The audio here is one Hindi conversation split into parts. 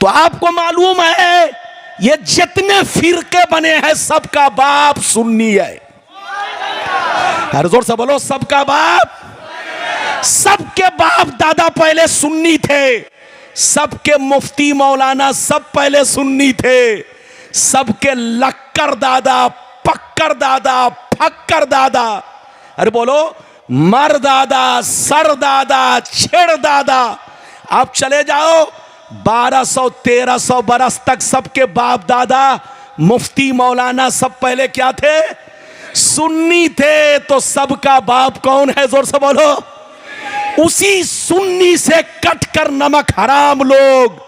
तो आपको मालूम है ये जितने फिरके बने हैं सबका बाप सुन्नी है। हर जोर से बोलो, सबका बाप, सबके बाप दादा पहले सुन्नी थे, सबके मुफ्ती मौलाना सब पहले सुन्नी थे, सबके लक्कर दादा, पक्कर दादा, फक्कर दादा, अरे बोलो मर दादा, सर दादा, छेड़ दादा, आप चले जाओ 1200-1300 बरस तक सबके बाप दादा मुफ्ती मौलाना सब पहले क्या थे? सुन्नी थे। तो सबका बाप कौन है? जोर से बोलो। उसी सुन्नी से कटकर नमक हराम लोग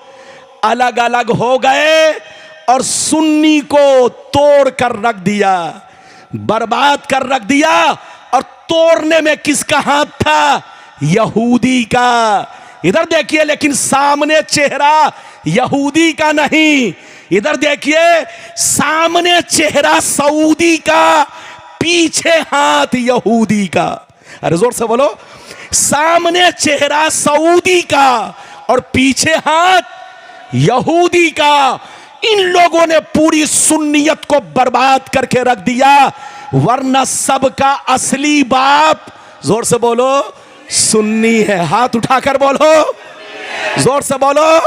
अलग अलग हो गए और सुन्नी को तोड़ कर रख दिया, बर्बाद कर रख दिया। और तोड़ने में किसका हाथ था? यहूदी का। इधर देखिए, लेकिन सामने चेहरा यहूदी का नहीं, इधर देखिए सामने चेहरा सऊदी का, पीछे हाथ यहूदी का। अरे जोर से बोलो, सामने चेहरा सऊदी का और पीछे हाथ यहूदी का। इन लोगों ने पूरी सुन्नियत को बर्बाद करके रख दिया, वरना सबका असली बाप, जोर से बोलो, सुन्नी है। हाथ उठाकर बोलो, जोर से बोलो।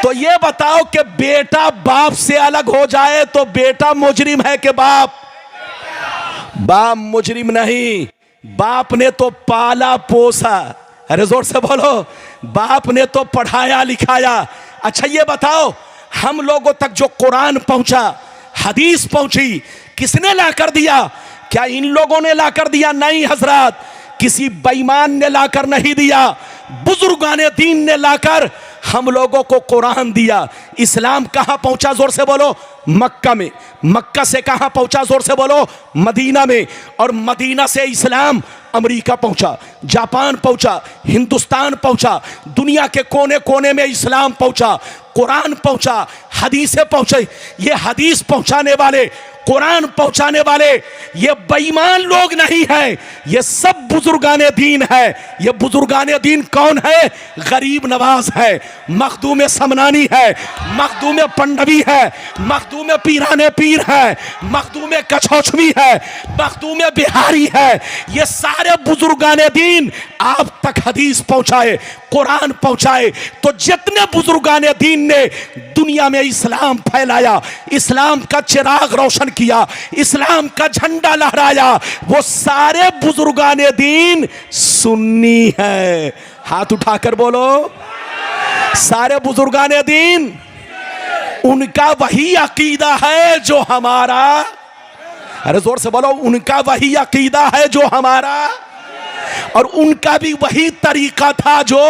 तो ये बताओ कि बेटा बाप से अलग हो जाए तो बेटा मुजरिम है कि बाप? बाप मुजरिम नहीं, बाप ने तो पाला पोसा। अरे जोर से बोलो, बाप ने तो पढ़ाया लिखाया। अच्छा ये बताओ, हम लोगों तक जो कुरान पहुंचा, हदीस पहुंची, किसने ला कर दिया? क्या इन लोगों ने ला कर दिया? नहीं हजरत, किसी बेईमान ने लाकर नहीं दिया, बुजुर्गाने दीन ने लाकर हम लोगों को कुरान दिया। इस्लाम कहां पहुंचा? जोर से बोलो, मक्का में। मक्का से कहां पहुंचा? जोर से बोलो, मदीना में। और मदीना से इस्लाम अमेरिका पहुंचा, जापान पहुंचा, हिंदुस्तान पहुंचा, दुनिया के कोने कोने में इस्लाम पहुंचा, कुरान पहुंचा, हदीसें पहुंचे। ये हदीस पहुंचाने वाले, कुरान पहुंचाने वाले ये बेईमान लोग नहीं है, ये सब बुजुर्गाने दीन है। ये बुजुर्गाने दीन कौन है? गरीब नवाज है, मखदूम समनानी है, मखदूम पंडवी है, मखदूम पीराने पीर है, मखदूम कछौछवी है, मखदूम बिहारी है। ये सारे बुजुर्गाने दीन आप तक हदीस पहुंचाए, कुरान पहुंचाए। तो जितने बुजुर्गाने दीन ने दुनिया में इस्लाम फैलाया, इस्लाम का चिराग रोशन किया, इस्लाम का झंडा लहराया, वो सारे बुजुर्गाने दीन सुन्नी है। हाथ उठाकर बोलो, सारे बुजुर्गाने दीन, उनका वही अकीदा है जो हमारा। अरे जोर से बोलो, उनका वही अकीदा है जो हमारा, और उनका भी वही तरीका था जो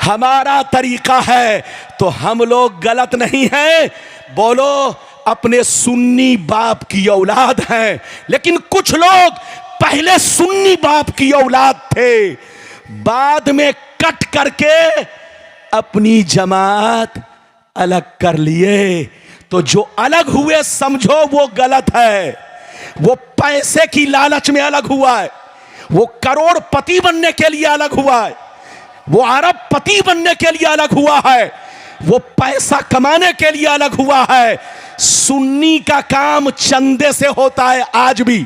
हमारा तरीका है। तो हम लोग गलत नहीं हैं। बोलो, अपने सुन्नी बाप की औलाद हैं, लेकिन कुछ लोग पहले सुन्नी बाप की औलाद थे, बाद में कट करके अपनी जमात अलग कर लिए। तो जो अलग हुए समझो वो गलत है। वो पैसे की लालच में अलग हुआ है, वो करोड़पति बनने के लिए अलग हुआ है, वो अरबपति बनने के लिए अलग हुआ है, वो पैसा कमाने के लिए अलग हुआ है। सुन्नी का काम चंदे से होता है। आज भी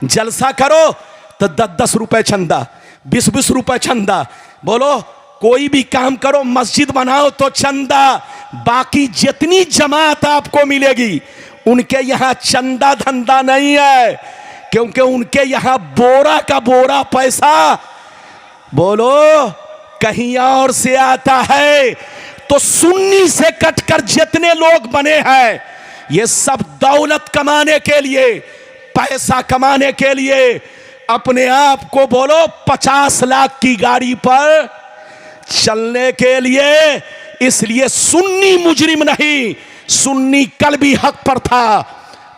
जलसा करो तो 10-10 रुपए चंदा, 20-20 रुपए चंदा। बोलो, कोई भी काम करो, मस्जिद बनाओ तो चंदा। बाकी जितनी जमात आपको मिलेगी, उनके यहां चंदा धंधा नहीं है, क्योंकि उनके यहां बोरा का बोरा पैसा, बोलो, कहीं और से आता है। तो सुन्नी से कटकर जितने लोग बने हैं, ये सब दौलत कमाने के लिए, पैसा कमाने के लिए, अपने आप को बोलो 50 लाख की गाड़ी पर चलने के लिए। इसलिए सुन्नी मुजरिम नहीं, सुन्नी कल भी हक पर था,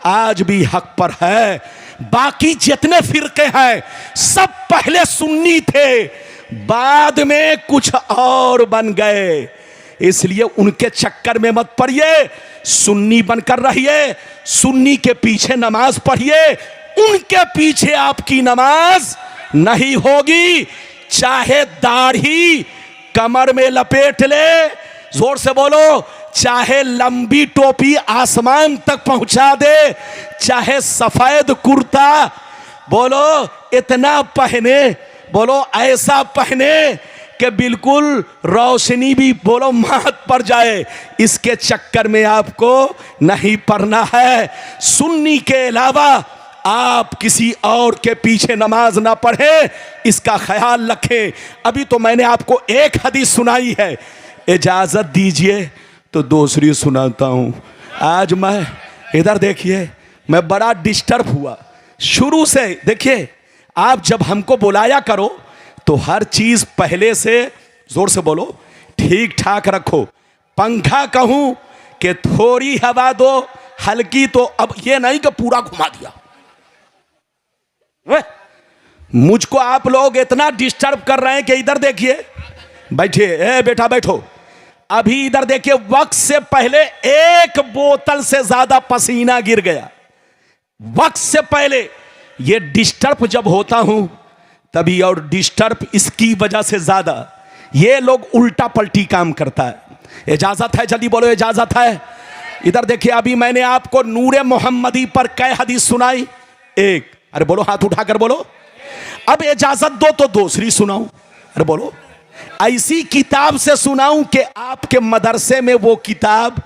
आज भी हक पर है। बाकी जितने फिरके हैं सब पहले सुन्नी थे, बाद में कुछ और बन गए। इसलिए उनके चक्कर में मत पड़िए, सुन्नी बनकर रहिए, सुन्नी के पीछे नमाज पढ़िए। उनके पीछे आपकी नमाज नहीं होगी, चाहे दाढ़ी कमर में लपेट ले, जोर से बोलो, चाहे लंबी टोपी आसमान तक पहुंचा दे, चाहे सफेद कुर्ता बोलो इतना पहने, बोलो ऐसा पहने कि बिल्कुल रोशनी भी बोलो माथ पर जाए, इसके चक्कर में आपको नहीं पड़ना है। सुन्नी के अलावा आप किसी और के पीछे नमाज ना पढ़े, इसका ख्याल रखें। अभी तो मैंने आपको एक हदीस सुनाई है, इजाजत दीजिए तो दूसरी सुनाता हूं। आज मैं इधर देखिए, मैं बड़ा डिस्टर्ब हुआ शुरू से। देखिए, आप जब हमको बुलाया करो तो हर चीज पहले से, जोर से बोलो, ठीक ठाक रखो। पंखा कहूं कि थोड़ी हवा दो हल्की, तो अब ये नहीं कि पूरा घुमा दिया। मुझको आप लोग इतना डिस्टर्ब कर रहे हैं कि इधर देखिए, बैठिए, ए बेटा बैठो। अभी इधर देखिए, वक्त से पहले 1 बोतल से ज्यादा पसीना गिर गया। वक्त से पहले ये डिस्टर्ब जब होता हूं तभी, और डिस्टर्ब इसकी वजह से ज्यादा ये लोग उल्टा पलटी काम करता है। इजाजत है? जल्दी बोलो, इजाजत है? इधर देखिए, अभी मैंने आपको नूरे मोहम्मदी पर कै हदीस सुनाई? एक। अरे बोलो, हाथ उठाकर बोलो। अब इजाजत दो तो दूसरी सुनाऊं। अरे बोलो, ऐसी किताब से सुनाऊं कि आपके मदरसे में वो किताब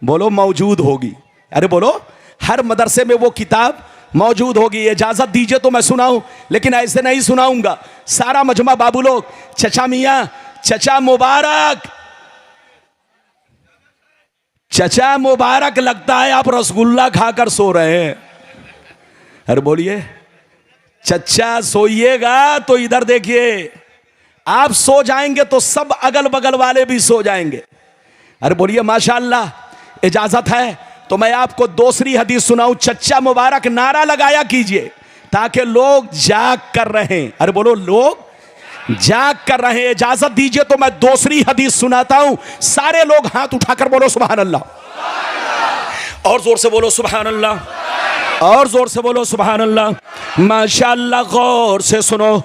बोलो मौजूद होगी। अरे बोलो, हर मदरसे में वो किताब मौजूद होगी। इजाजत दीजिए तो मैं सुनाऊं, लेकिन ऐसे नहीं सुनाऊंगा। सारा मजमा बाबू लोग, चचा मियां, चचा मुबारक, चचा मुबारक, लगता है आप रसगुल्ला खाकर सो रहे हैं। अरे बोलिए, चचा सोइएगा तो इधर देखिए, आप सो जाएंगे तो सब अगल बगल वाले भी सो जाएंगे। अरे बोलिए माशाअल्लाह। इजाजत है तो मैं आपको दूसरी हदीस सुनाऊं। चचा मुबारक नारा लगाया कीजिए ताकि लोग जाग कर रहे हैं। अरे बोलो, लोग जाग कर रहे हैं। इजाजत दीजिए तो मैं दूसरी हदीस सुनाता हूं। सारे लोग हाथ उठाकर बोलो सुभान अल्लाह, और जोर से बोलो सुभान अल्लाह, और जोर से बोलो सुभान अल्लाह। माशाअल्लाह, गौर से सुनो।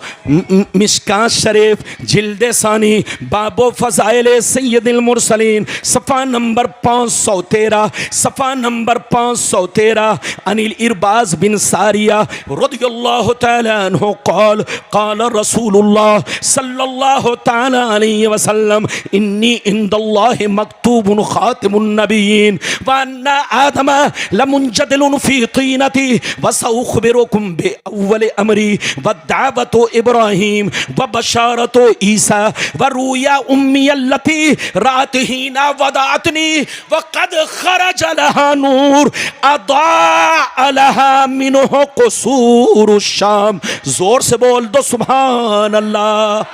मिशकात शरीफ जिल्दे सानी बाबो फजाइल सैयदुल मुरसलीन, सफ़ा नंबर 513, सफ़ा नंबर 513। अनिल इरबाज बिन सारिया रदियल्लाहु तआला अन्हु क़ाल क़ाल रसूलुल्लाह सल्लल्लाहु तआला अलैहि वसल्लम इन्नी इंदल्लाहि मक्तूबुन खातिमुन नबिय्यीन व अन्ना आदम लमुंजदिलुन फी तीनती व सउख़बिरुकुम बि अव्वल अमरी व दावतो इब्राहिम व बशारतो ईसा व रूया उम्मी अल्लती रात हीना वदातनी व कद खरज लहा नूर अदा लहा मिनहु कुसूर शाम। जोर से बोल दो सुभान अल्लाह।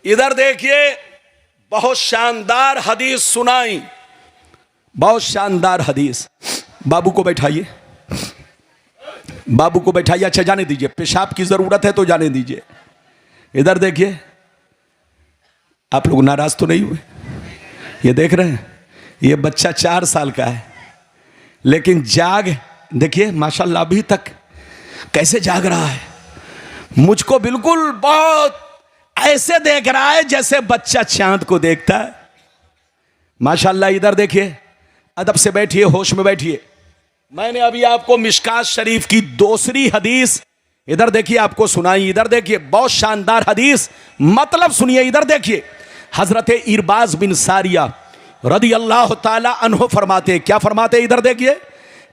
इधर देखिए, बहुत शानदार हदीस सुनाई, बहुत शानदार हदीस। बाबू को बैठाइए, बाबू को बैठाइए। अच्छा जाने दीजिए, पेशाब की जरूरत है तो जाने दीजिए। इधर देखिए, आप लोग नाराज तो नहीं हुए? ये देख रहे हैं, ये बच्चा 4 साल का है, लेकिन जाग देखिए माशाल्लाह, अभी तक कैसे जाग रहा है। मुझको बिल्कुल बहुत ऐसे देख रहा है जैसे बच्चा चांद को देखता है। माशाल्लाह। इधर देखिए, अदब से बैठिए, होश में बैठिए। मैंने अभी आपको मिशकात शरीफ की दूसरी हदीस इधर देखिए आपको सुनाई। इधर देखिए, बहुत शानदार हदीस, मतलब सुनिए। इधर देखिए, हजरत इरबाज बिन सारिया रदियल्लाहु ताला अन्हु फरमाते, क्या फरमाते? इधर देखिए,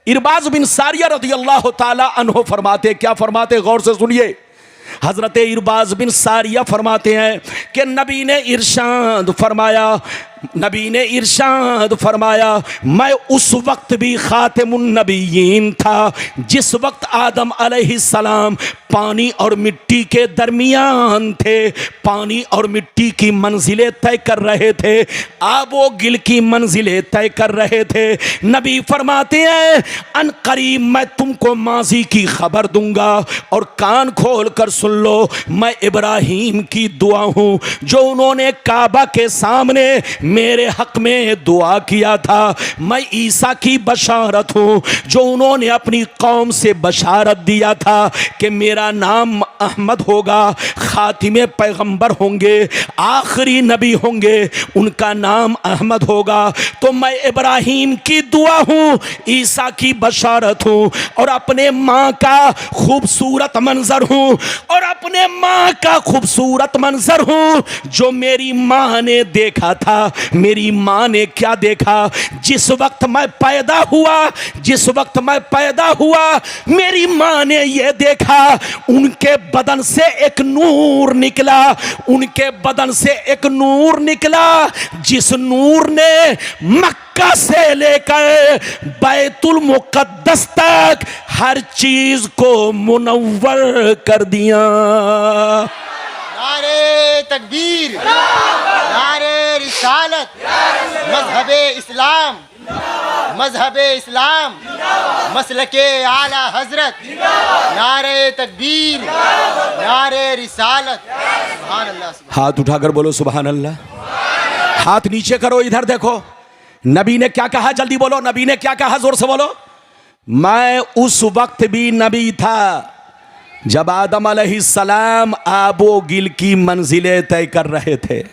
इरबाज बिन सारिया रदियल्लाहु ताला अन्हु फरमाते, क्या फरमाते? गौर से सुनिए। हजरत इरबाज बिन सारिया फरमाते हैं कि नबी ने इरशाद फरमाया, नबी ने इरशाद फरमाया, मैं उस वक्त भी खातिमुन नबिय्यीन था जिस वक्त आदम अलैहिस्सलाम पानी और मिट्टी के दरमियान थे, पानी और मिट्टी की मंजिलें तय कर रहे थे, आबो गिल की मंजिलें तय कर रहे थे। नबी फरमाते हैं, अन करीब मैं तुमको माजी की खबर दूंगा और कान खोल कर सुन लो, मैं इब्राहिम की दुआ हूं जो उन्होंने काबा के सामने मेरे हक में दुआ किया था। मैं ईसा की बशारत हूं जो उन्होंने अपनी कौम से बशारत दिया था कि मेरा नाम अहमद होगा, खातिमे पैगंबर होंगे, आखिरी नबी होंगे, उनका नाम अहमद होगा। तो मैं इब्राहीम की दुआ हूँ, ईसा की बशारत हूँ, और अपने माँ का खूबसूरत मंजर हूँ, और अपने माँ का खूबसूरत मंजर हूँ जो मेरी माँ ने देखा था। मेरी माँ ने क्या देखा? जिस वक्त मैं पैदा हुआ, जिस वक्त मैं पैदा हुआ, मेरी माँ ने यह देखा, उनके बदन से एक नूर निकला, उनके बदन से एक नूर निकला, जिस नूर ने मक्का से लेकर बैतुल मुक़द्दस तक हर चीज को मुनव्वर कर दिया। नारे तकबीर, नारे रिसालत, मजहबे इस्लाम, मजहबे इस्लाम, मसलके आला हजरत, नारे तकबीर, नारे रिसालत। सुभान अल्लाह। हाथ उठाकर बोलो सुभान अल्लाह। हाथ नीचे करो, इधर देखो। नबी ने क्या कहा? जल्दी बोलो, नबी ने क्या कहा? जोर से बोलो। मैं उस वक्त भी नबी था जब आदम अलैहिस्सलाम आबो गिल की मंजिलें तय कर रहे थे,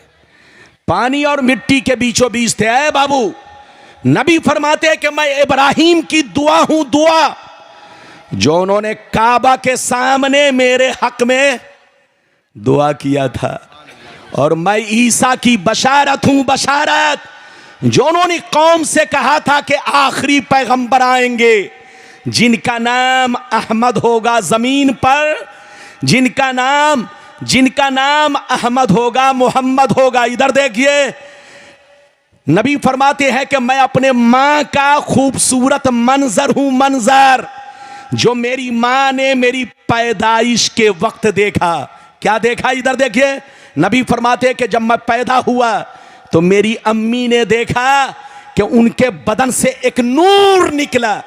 पानी और मिट्टी के बीचों बीच थे। ऐ बाबू, नबी फरमाते हैं कि मैं इब्राहीम की दुआ हूं, दुआ जो उन्होंने काबा के सामने मेरे हक में दुआ किया था, और मैं ईसा की बशारत हूं, बशारत जो उन्होंने कौम से कहा था कि आखिरी पैगंबर आएंगे जिनका नाम अहमद होगा जमीन पर, जिनका नाम अहमद होगा, मोहम्मद होगा। इधर देखिए, नबी फरमाते हैं कि मैं अपने मां का खूबसूरत मंजर हूं, मंजर जो मेरी मां ने मेरी पैदाइश के वक्त देखा। क्या देखा? इधर देखिए, नबी फरमाते हैं कि जब मैं पैदा हुआ तो मेरी अम्मी ने देखा कि उनके बदन से एक नूर निकला,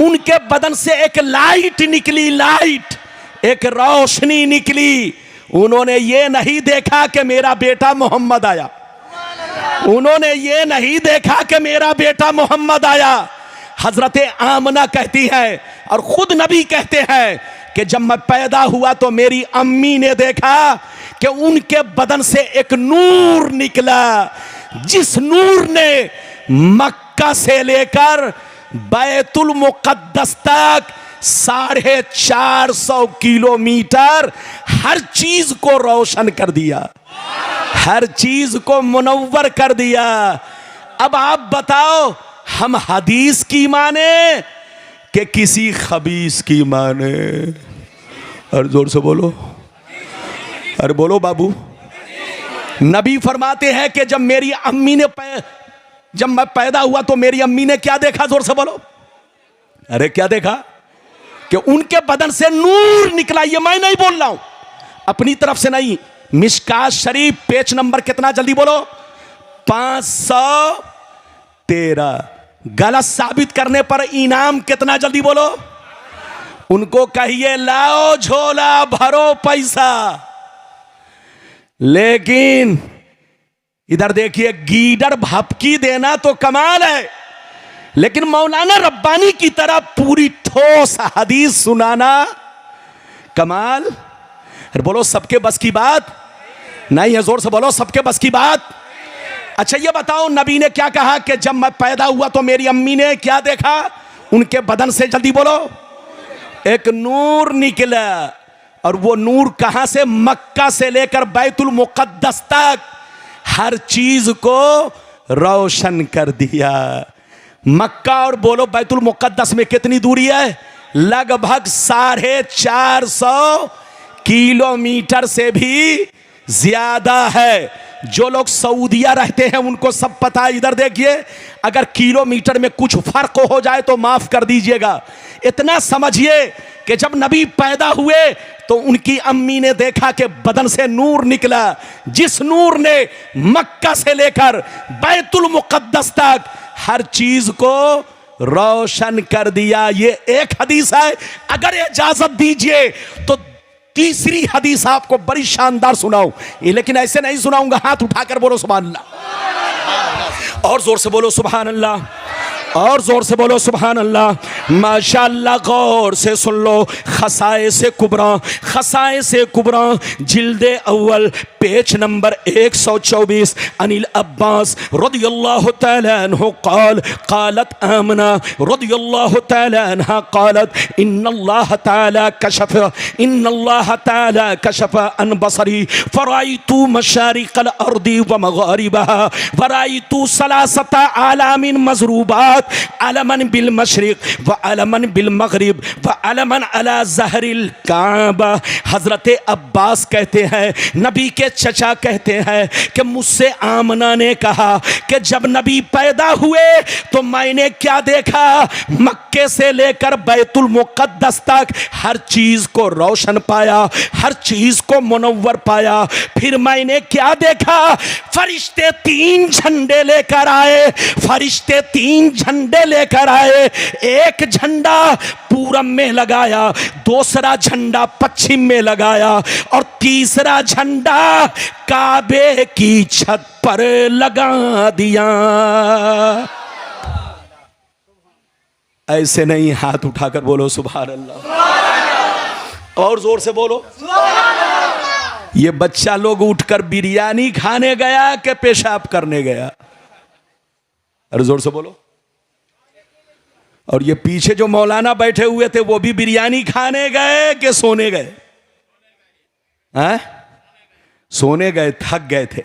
उनके बदन से एक लाइट निकली, लाइट, एक रोशनी निकली। उन्होंने ये नहीं देखा कि मेरा बेटा मोहम्मद आया, उन्होंने ये नहीं देखा कि मेरा बेटा मोहम्मद आया। हजरत आमना कहती है और खुद नबी कहते हैं कि जब मैं पैदा हुआ तो मेरी अम्मी ने देखा कि उनके बदन से एक नूर निकला, जिस नूर ने मक्का से लेकर बैतुल मुक़द्दस तक 450 किलोमीटर हर चीज को रोशन कर दिया, हर चीज को मुनव्वर कर दिया। अब आप बताओ, हम हदीस की माने कि किसी खबीस की माने? और जोर से बोलो, अरे बोलो बाबू। नबी फरमाते हैं कि जब मेरी अम्मी ने जब मैं पैदा हुआ तो मेरी अम्मी ने क्या देखा? जोर से बोलो। अरे क्या देखा? कि उनके बदन से नूर निकला। ये मैं नहीं बोल रहा हूं, अपनी तरफ से नहीं। मिशकात शरीफ पेज नंबर कितना? जल्दी बोलो। 513। गलत साबित करने पर इनाम कितना? जल्दी बोलो। उनको कहिए लाओ झोला भरो पैसा। लेकिन इधर देखिए, गीडर भपकी देना तो कमाल है, लेकिन मौलाना रब्बानी की तरह पूरी ठोस हदीस सुनाना कमाल। बोलो सबके बस की बात नहीं है। जोर से बोलो, सबके बस की बात। अच्छा ये बताओ, नबी ने क्या कहा कि जब मैं पैदा हुआ तो मेरी अम्मी ने क्या देखा? उनके बदन से, जल्दी बोलो, एक नूर निकला। और वो नूर कहां से? मक्का से लेकर बैतुल मुक़द्दस तक हर चीज को रोशन कर दिया। मक्का और बोलो बैतुल मुक़द्दस में कितनी दूरी है? लगभग 450 किलोमीटर से भी ज्यादा है। जो लोग सऊदिया रहते हैं उनको सब पता है। इधर देखिए, अगर किलोमीटर में कुछ फर्क हो जाए तो माफ कर दीजिएगा। इतना समझिए कि जब नबी पैदा हुए तो उनकी अम्मी ने देखा कि बदन से नूर निकला, जिस नूर ने मक्का से लेकर बैतुल मुक़द्दस तक हर चीज को रोशन कर दिया। ये एक हदीस है। अगर इजाजत दीजिए तो तीसरी हदीस आपको बड़ी शानदार सुनाऊं, लेकिन ऐसे नहीं सुनाऊंगा। हाथ उठाकर बोलो सुभान अल्लाह, और जोर से बोलो सुभान अल्लाह, और जोर से बोलो सुभान अल्लाह। माशाअल्लाह गौर से सुन लो। खसाए से कुबरा जिल्दे अव्वल पेज नंबर 124। अनिल अब्बास रदियल्लाहु तआला अन्हु क़ाल क़ालत आमना रदियल्लाहु तआला अन्हा क़ालत इन्नल्लाह तआला कशफ़ अन बसरी फ़राइतु मशारिक़ल अर्दी व मग़ारिबहा फ़राइतु सलासता आलामिन मज़रूबात अलमन बिल मशरिक़ व अलमन बिल मग़रिब व अलमन अला ज़हरिल काबा। हज़रत अब्बास कहते हैं, नबी के चचा कहते हैं कि मुझसे आमना ने कहा कि जब नबी पैदा हुए तो मैंने क्या देखा, मक्के से लेकर बैतुल मुक़द्दस तक हर चीज़ को रोशन पाया, हर चीज़ को मुनव्वर पाया। फिर मैंने क्या देखा, फरिश्ते 3 झंडे लेकर आए, फरिश्ते 3 झंडे लेकर आए। एक झंडा पूरब में लगाया, दूसरा झंडा पश्चिम में लगाया और तीसरा झंडा काबे की छत पर लगा दिया। ऐसे नहीं, हाथ उठाकर बोलो सुभान अल्लाह, और जोर से बोलो। ये बच्चा लोग उठकर बिरयानी खाने गया कि पेशाब करने गया? अरे जोर से बोलो। और ये पीछे जो मौलाना बैठे हुए थे वो भी बिरयानी खाने गए कि सोने गए? हैं? सोने गए, थक गए थे।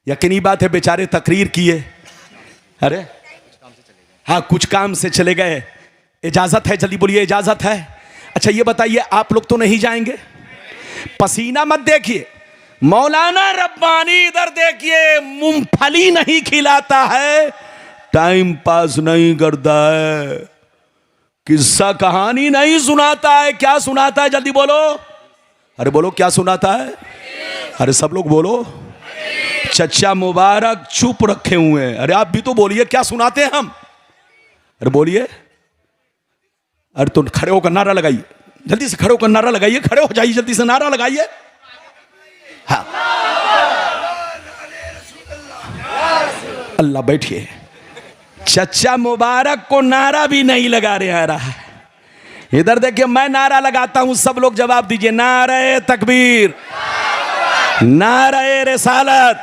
यकीनी बात है, बेचारे तकरीर किए। अरे हाँ, कुछ काम से चले गए। इजाजत है? जल्दी बोलिए, इजाजत है? अच्छा ये बताइए, आप लोग तो नहीं जाएंगे? पसीना मत देखिए। मौलाना रब्बानी इधर देखिए, मूंगफली नहीं खिलाता है, टाइम पास नहीं करता है, किस्सा कहानी नहीं सुनाता है। क्या सुनाता है? जल्दी बोलो। अरे बोलो, क्या सुनाता है? अरे सब लोग बोलो। चचा मुबारक चुप रखे हुए हैं। अरे आप भी तो बोलिए, क्या सुनाते हैं हम? अरे बोलिए। अरे तो खड़े होकर नारा लगाइए, जल्दी से खड़े होकर नारा लगाइए, खड़े हो जाइए, जल्दी से नारा लगाइए। हाँ, अल्लाह। बैठिए। चचा मुबारक को नारा भी नहीं लगा रहा है। इधर देखिए, मैं नारा लगाता हूं, सब लोग जवाब दीजिए। नारे तकबीर, नारे रिसालत,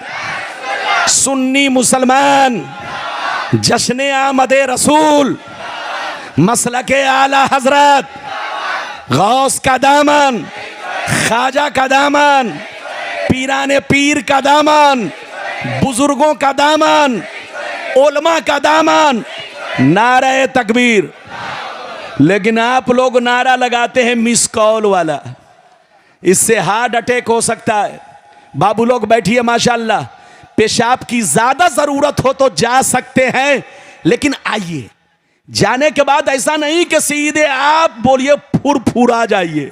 सुन्नी मुसलमान, जश्न आमदे रसूल, मसलके आला हजरत, गौस का दामन, ख्वाजा का दामन, पीराने पीर का दामन, बुजुर्गों का दामन, उलमा का दामन। नारे तकबीर। लेकिन आप लोग नारा लगाते हैं मिस कॉल वाला, इससे हार्ट अटैक हो सकता है। बाबू लोग बैठिए, माशाअल्लाह। पेशाब की ज्यादा जरूरत हो तो जा सकते हैं, लेकिन आइए, जाने के बाद ऐसा नहीं कि सीधे आप बोलिए फुरफुरा जाइए।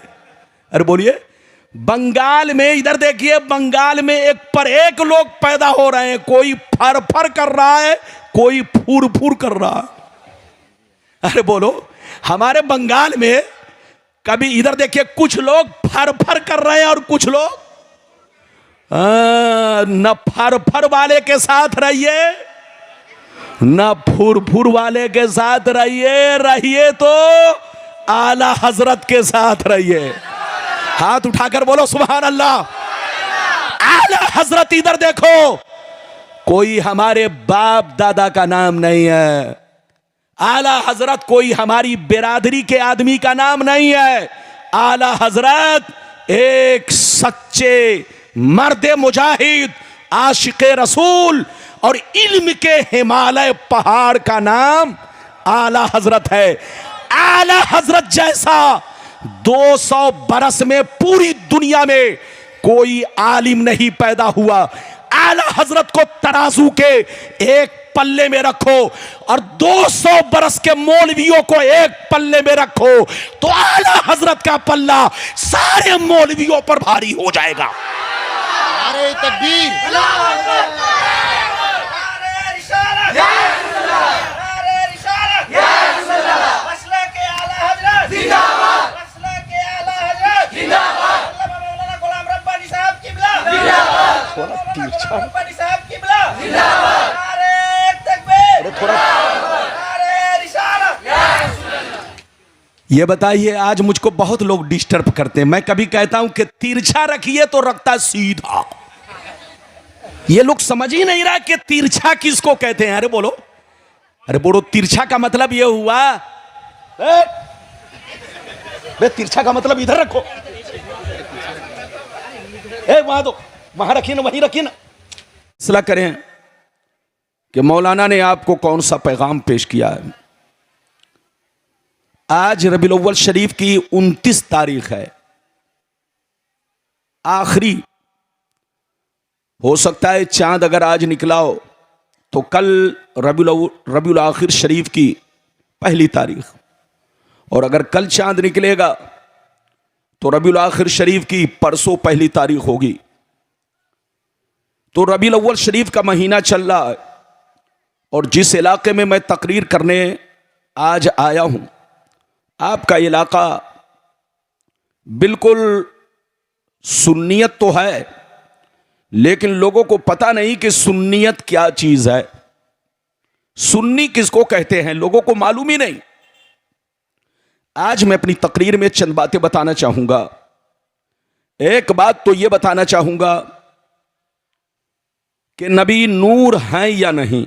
अरे बोलिए। बंगाल में, इधर देखिए, बंगाल में एक पर एक लोग पैदा हो रहे हैं। कोई फर फर कर रहा है, कोई फुर फुर कर रहा है। अरे बोलो। हमारे बंगाल में कभी, इधर देखिए, कुछ लोग फर फर कर रहे हैं और कुछ लोग न फर फर वाले के साथ रहिए, न फुर फुर वाले के साथ रहिए तो आला हजरत के साथ रहिए। हाथ उठाकर बोलो सुभान अल्लाह। आला हजरत, इधर देखो, कोई हमारे बाप दादा का नाम नहीं है। आला हजरत कोई हमारी बिरादरी के आदमी का नाम नहीं है। आला हजरत एक सच्चे मर्दे मुजाहिद, आशिक़े रसूल और इल्म के हिमालय पहाड़ का नाम आला हजरत है। आला हजरत जैसा 200 बरस में पूरी दुनिया में कोई आलिम नहीं पैदा हुआ। आला हजरत को तराजू के एक पल्ले में रखो और 200 बरस के मौलवियों को एक पल्ले में रखो तो आला हजरत का पल्ला सारे मौलवियों पर भारी हो जाएगा। नारे तकबीर, ये बताइए, आज मुझको बहुत लोग डिस्टर्ब करते हैं। मैं कभी कहता हूं कि तिरछा रखिए तो रखता सीधा। ये लोग समझ ही नहीं रहा कि तिरछा किसको कहते हैं। अरे बोलो, अरे बोलो, तिरछा का मतलब ये हुआ, बे तिरछा का मतलब इधर रखो, वहां दो, वहां रखिए ना, वहीं रखिए ना। फैसला करें कि मौलाना ने आपको कौन सा पैगाम पेश किया है। आज रबीउल अव्वल शरीफ की 29 तारीख है, आखिरी। हो सकता है चांद अगर आज निकला हो तो कल रबीउल आखिर शरीफ की पहली तारीख, और अगर कल चांद निकलेगा तो रबीउल आखिर शरीफ की परसों पहली तारीख होगी। तो रबीउल अव्वल शरीफ का महीना चल रहा है, और जिस इलाके में मैं तकरीर करने आज आया हूं, आपका इलाका बिल्कुल सुन्नियत तो है, लेकिन लोगों को पता नहीं कि सुन्नियत क्या चीज है, सुन्नी किसको कहते हैं, लोगों को मालूम ही नहीं। आज मैं अपनी तकरीर में चंद बातें बताना चाहूंगा। एक बात तो यह बताना चाहूंगा कि नबी नूर हैं या नहीं,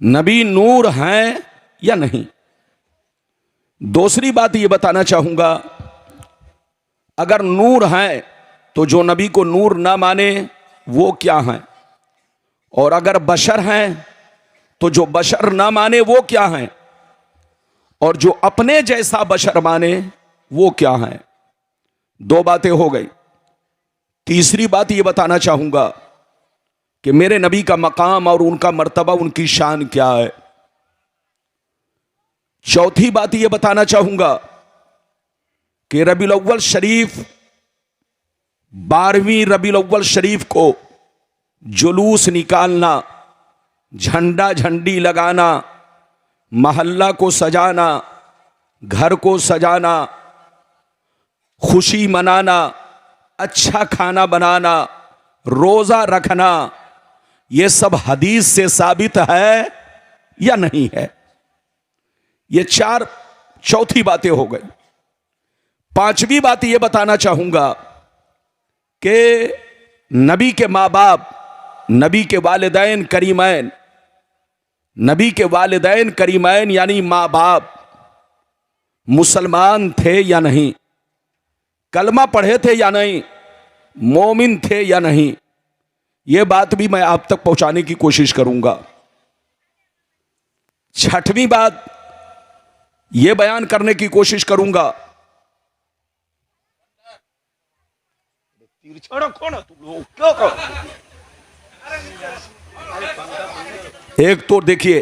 नबी नूर हैं या नहीं। दूसरी बात यह बताना चाहूंगा, अगर नूर हैं तो जो नबी को नूर ना माने वो क्या हैं, और अगर बशर हैं तो जो बशर ना माने वो क्या हैं, और जो अपने जैसा बशर माने वो क्या हैं। दो बातें हो गई। तीसरी बात यह बताना चाहूंगा कि मेरे नबी का मकाम और उनका मर्तबा, उनकी शान क्या है। चौथी बात यह बताना चाहूंगा कि रबीउल अव्वल शरीफ, 12वीं रबीउल अव्वल शरीफ को जुलूस निकालना, झंडा झंडी लगाना, मोहल्ला को सजाना, घर को सजाना, खुशी मनाना, अच्छा खाना बनाना, रोजा रखना, यह सब हदीस से साबित है या नहीं है। ये चौथी बातें हो गई। पांचवी बात यह बताना चाहूंगा कि नबी के माँ बाप, नबी के वालिदैन करीमैन, नबी के वालिदैन करीमैन यानी माँ बाप मुसलमान थे या नहीं, कलमा पढ़े थे या नहीं, मोमिन थे या नहीं, यह बात भी मैं आप तक पहुंचाने की कोशिश करूंगा। छठवीं बात यह बयान करने की कोशिश करूंगा, एक तो देखिए,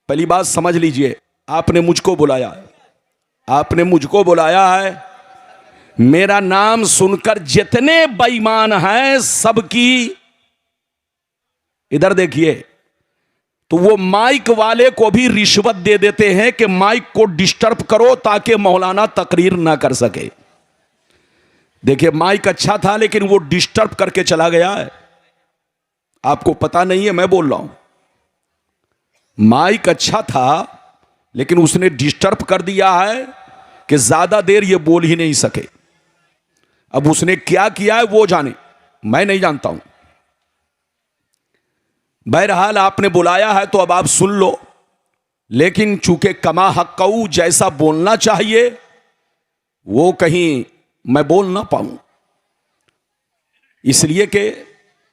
पहली बात समझ लीजिए, आपने मुझको बुलाया है, आपने मुझको बुलाया है, मेरा नाम सुनकर जितने बेईमान हैं सबकी, इधर देखिए, तो वो माइक वाले को भी रिश्वत दे देते हैं कि माइक को डिस्टर्ब करो ताकि मौलाना तकरीर ना कर सके। देखिए, माइक अच्छा था लेकिन वो डिस्टर्ब करके चला गया है। आपको पता नहीं है, मैं बोल रहा हूं, माइक अच्छा था लेकिन उसने डिस्टर्ब कर दिया है कि ज्यादा देर ये बोल ही नहीं सके। अब उसने क्या किया है वो जाने, मैं नहीं जानता हूं। बहरहाल आपने बुलाया है तो अब आप सुन लो, लेकिन चूंकि कमा हक्कऊ जैसा बोलना चाहिए वो कहीं मैं बोल ना पाऊं, इसलिए कि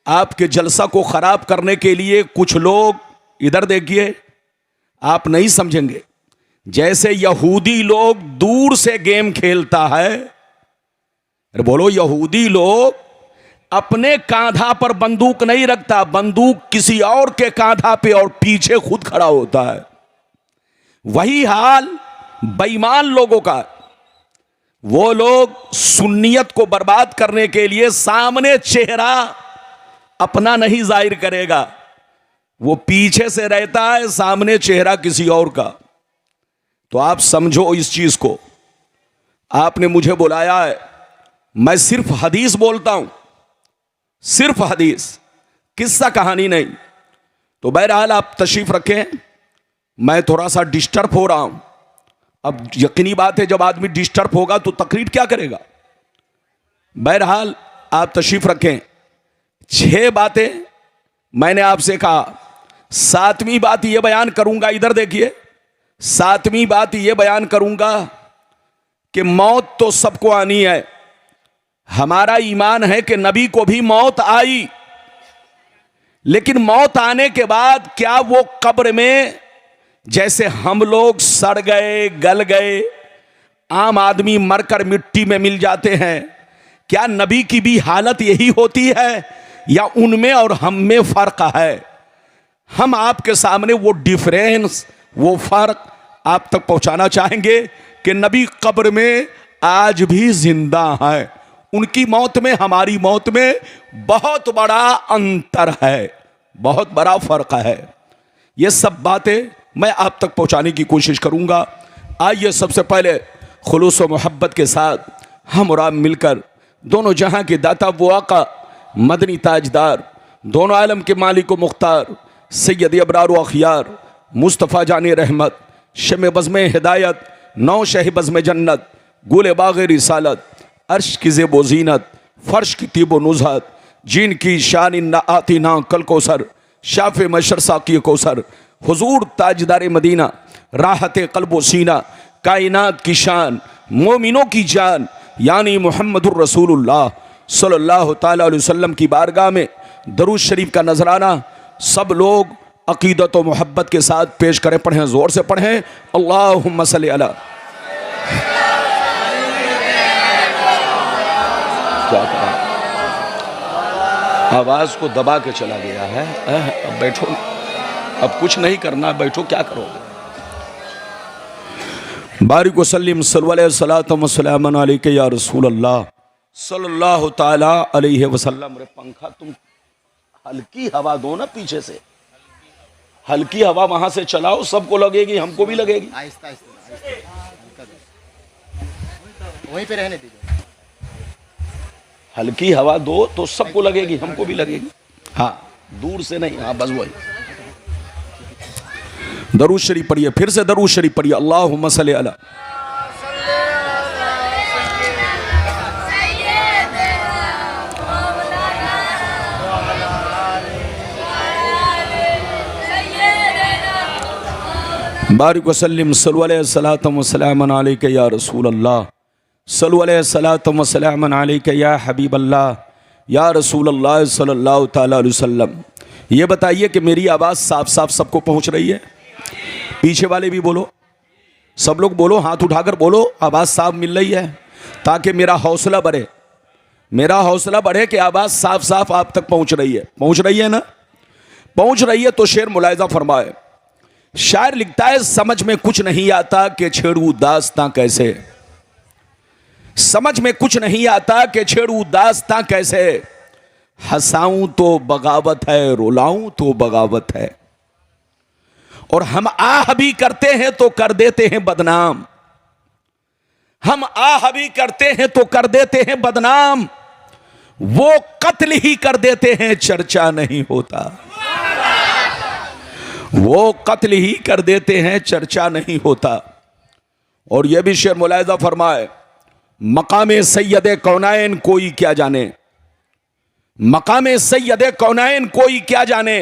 आपके जलसा को खराब करने के लिए कुछ लोग, इधर देखिए, आप नहीं समझेंगे, जैसे यहूदी लोग दूर से गेम खेलता है। अरे बोलो, यहूदी लोग अपने कांधा पर बंदूक नहीं रखता, बंदूक किसी और के कांधा पे और पीछे खुद खड़ा होता है। वही हाल बेईमान लोगों का। वो लोग सुन्नियत को बर्बाद करने के लिए सामने चेहरा अपना नहीं जाहिर करेगा, वो पीछे से रहता है, सामने चेहरा किसी और का। तो आप समझो इस चीज को, आपने मुझे बुलाया है, मैं सिर्फ हदीस बोलता हूं, सिर्फ हदीस, किस्सा कहानी नहीं। तो बहरहाल आप तशरीफ रखें, मैं थोड़ा सा डिस्टर्ब हो रहा हूं। अब यकीनी बात है जब आदमी डिस्टर्ब होगा तो तकरीर क्या करेगा। बहरहाल आप तशरीफ रखें। 6 बातें मैंने आपसे कहा, 7वीं बात यह बयान करूंगा, इधर देखिए, 7वीं बात यह बयान करूंगा कि मौत तो सबको आनी है। हमारा ईमान है कि नबी को भी मौत आई, लेकिन मौत आने के बाद क्या वो कब्र में जैसे हम लोग सड़ गए, गल गए, आम आदमी मरकर मिट्टी में मिल जाते हैं, क्या नबी की भी हालत यही होती है या उनमें और हम में फर्क है? हम आपके सामने वो डिफरेंस, वो फर्क आप तक पहुंचाना चाहेंगे कि नबी कब्र में आज भी जिंदा है। उनकी मौत में हमारी मौत में बहुत बड़ा अंतर है, बहुत बड़ा फर्क है। ये सब बातें मैं आप तक पहुंचाने की कोशिश करूंगा। आइए सबसे पहले खुलूस व मोहब्बत के साथ हम और आप मिलकर दोनों जहां के दाता वो आका, मदनी ताजदार, दोनों आलम के मालिक व मुख्तार, सैयद अबरार व अखियार, मुस्तफ़ा जाने रहमत, शम बज़्म हिदायत, नौ शह बज़्म जन्नत, गुल बाग़ रिसालत, अर्श की ज़ेब ज़ीनत, फ़र्श की तीब व नुज़हत, जिन की शान न आती ना कल कौसर, शाफ़ मशर साक़ी कौसर, हुज़ूर ताजदार मदीना, राहत क़ल्ब व सीना, कायनात की शान, मोमिनों की जान, यानी मुहम्मदुर रसूलुल्लाह सल्लल्लाहु ताला अलैहि वसल्लम की बारगाह में दरूद शरीफ का नजराना सब लोग अकीदत व मोहब्बत के साथ पेश करें। पढ़ें, जोर से पढ़ें, अल्लाहुम्मा सल्ली अला। क्या कहा, आवाज को दबा के चला गया है। अब बैठो, अब कुछ नहीं करना, बैठो, क्या करोगे। बारिक वसल्लिम सल्लल्लाहु अलैहि या रसूल अल्लाह सल्लल्लाहु ताला अलैहि वसल्लम। रे पंखा तुम हल्की हवा दो ना, पीछे से हल्की हवा वहां से चलाओ, सबको लगेगी, हमको भी लगेगी। आहिस्ता आहिस्ता वहीं पे रहने दीजिए। हल्की हवा दो तो सबको लगेगी, हमको भी लगेगी। हाँ, दूर से नहीं, हाँ बस वही। दरूद शरीफ पढ़िए, फिर से दरूद शरीफ पढ़िए, अल्लाहुम्मा सल्ली अला। बारिक वसल्लिम सल्लल्लाहु अलैहि या रसूल अल्लाह, सल्लल्लाहु अलैहि या हबीब अल्लाह, या रसूल अल्लाह सल्लल्लाहु ताला अलैहि वसल्लम। ये बताइए कि मेरी आवाज़ साफ साफ सबको पहुंच रही है? पीछे वाले भी बोलो, सब लोग बोलो, हाथ उठाकर बोलो, आवाज़ साफ मिल रही है, ताकि मेरा हौसला बढ़े, मेरा हौसला बढ़े कि आवाज़ साफ साफ आप तक पहुंच रही है। पहुंच रही है ना? पहुंच रही है तो शेर मुलाहिजा फरमाए। शायर लिखता है, समझ में कुछ नहीं आता कि छेड़ू दास्तां कैसे, समझ में कुछ नहीं आता कि छेड़ू दास्तां कैसे, हंसाऊं तो बगावत है, रुलाऊं तो बगावत है, और हम आह भी करते हैं तो कर देते हैं बदनाम, हम आह भी करते हैं तो कर देते हैं बदनाम, वो कत्ल ही कर देते हैं चर्चा नहीं होता, वो कत्ल ही कर देते हैं चर्चा नहीं होता। और यह भी शेर मुलाहिजा फरमाए, मकामे सैयदे कौनाइन कोई क्या जाने, मकामे सैयदे कौनाइन कोई क्या जाने,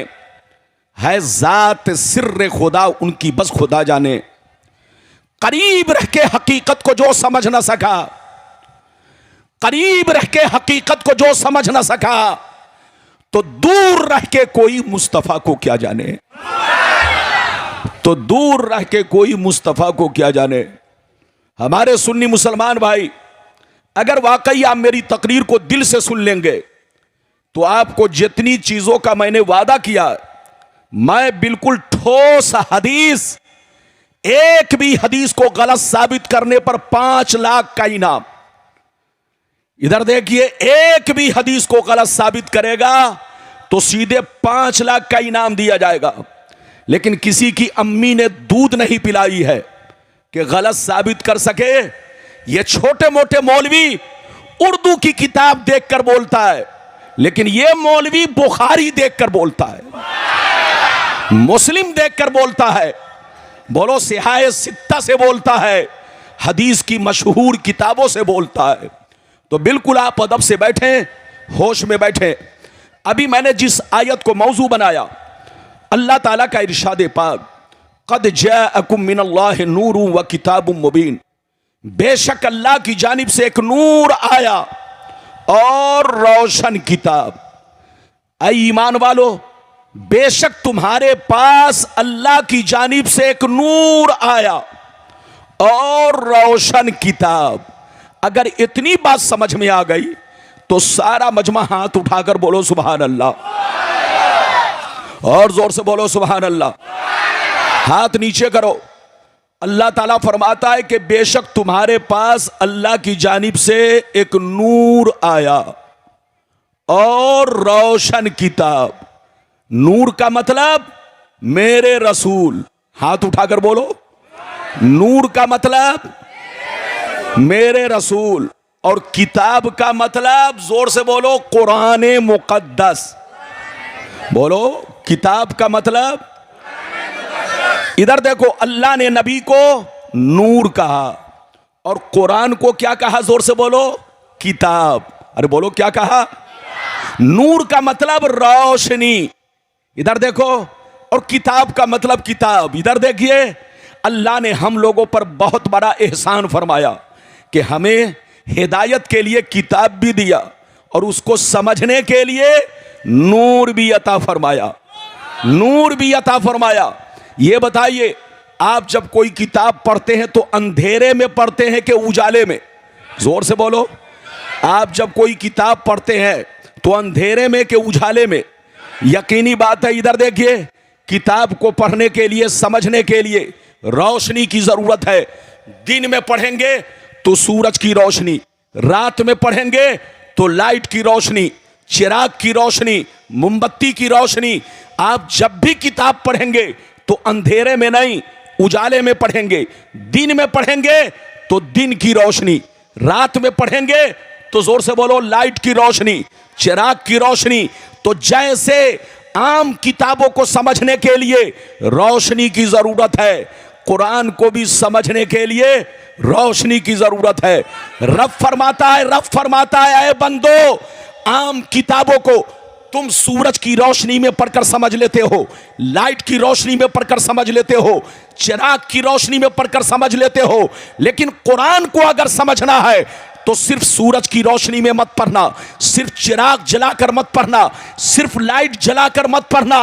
है जात सिर्र खुदा उनकी बस खुदा जाने, करीब रह के हकीकत को जो समझ ना सका, करीब रह के हकीकत को जो समझ ना सका, तो दूर रह के कोई मुस्तफा को क्या जाने, तो दूर रह के कोई मुस्तफा को क्या जाने। हमारे सुन्नी मुसलमान भाई, अगर वाकई आप मेरी तकरीर को दिल से सुन लेंगे तो आपको जितनी चीजों का मैंने वादा किया, मैं बिल्कुल ठोस हदीस, एक भी हदीस को गलत साबित करने पर 5 लाख का इनाम। इधर देखिए, एक भी हदीस को गलत साबित करेगा तो सीधे 5 लाख का इनाम दिया जाएगा। लेकिन किसी की अम्मी ने दूध नहीं पिलाई है कि गलत साबित कर सके। ये छोटे मोटे मौलवी उर्दू की किताब देखकर बोलता है, लेकिन ये मौलवी बुखारी देखकर बोलता है, मुस्लिम देखकर बोलता है, बोलो सिहाए सित्ता से बोलता है, हदीस की मशहूर किताबों से बोलता है। तो बिल्कुल आप अदब से बैठे, होश में बैठे। अभी मैंने जिस आयत को मौजू बनाया, अल्लाह ताला का इरशाद पाक, क़द जाअकुम मिनल्लाहि नूरुन व किताबुम मुबीन, बेशक अल्लाह की जानिब से एक नूर आया और रोशन किताब। ऐ ईमान वालो, बेशक तुम्हारे पास अल्लाह की जानिब से एक नूर आया और रोशन किताब। अगर इतनी बात समझ में आ गई तो सारा मजमा हाथ उठाकर बोलो सुभान अल्लाह, और जोर से बोलो सुभान अल्लाह। हाथ नीचे करो। अल्लाह ताला फरमाता है कि बेशक तुम्हारे पास अल्लाह की जानिब से एक नूर आया और रोशन किताब। नूर का मतलब मेरे रसूल। हाथ उठाकर बोलो, नूर का मतलब मेरे रसूल, और किताब का मतलब जोर से बोलो कुरान मुकद्दस। बोलो, किताब का मतलब, इधर देखो, अल्लाह ने नबी को नूर कहा और कुरान को क्या कहा? जोर से बोलो, किताब। अरे बोलो, क्या कहा? नूर का मतलब रोशनी, इधर देखो, और किताब का मतलब किताब। इधर देखिए, अल्लाह ने हम लोगों पर बहुत बड़ा एहसान फरमाया कि हमें हिदायत के लिए किताब भी दिया और उसको समझने के लिए नूर भी अता फरमाया। नूर भी अता फरमाया। ये बताइए, आप जब कोई किताब पढ़ते हैं तो अंधेरे में पढ़ते हैं कि उजाले में? जोर से बोलो। आप जब कोई किताब पढ़ते हैं तो अंधेरे में कि उजाले में? यकीनी बात है। इधर देखिए, किताब को पढ़ने के लिए, समझने के लिए रोशनी की जरूरत है। दिन में पढ़ेंगे तो सूरज की रोशनी, रात में पढ़ेंगे तो लाइट की रोशनी, चिराग की रोशनी, मोमबत्ती की रोशनी। आप जब भी किताब पढ़ेंगे तो अंधेरे में नहीं, उजाले में पढ़ेंगे। दिन में पढ़ेंगे तो दिन की रोशनी, रात में पढ़ेंगे तो जोर से बोलो लाइट की रोशनी, चिराग की रोशनी। तो जैसे आम किताबों को समझने के लिए रोशनी की जरूरत है, कुरान को भी समझने के लिए रोशनी की जरूरत है। रब फरमाता है, ऐ बंदो, आम किताबों को तुम सूरज की रोशनी में पढ़कर समझ लेते हो, लाइट की रोशनी में पढ़कर समझ लेते हो, चिराग की रोशनी में पढ़कर समझ लेते हो, लेकिन कुरान को अगर समझना है तो सिर्फ सूरज की रोशनी में मत पढ़ना, सिर्फ चिराग जलाकर मत पढ़ना, सिर्फ लाइट जलाकर मत पढ़ना।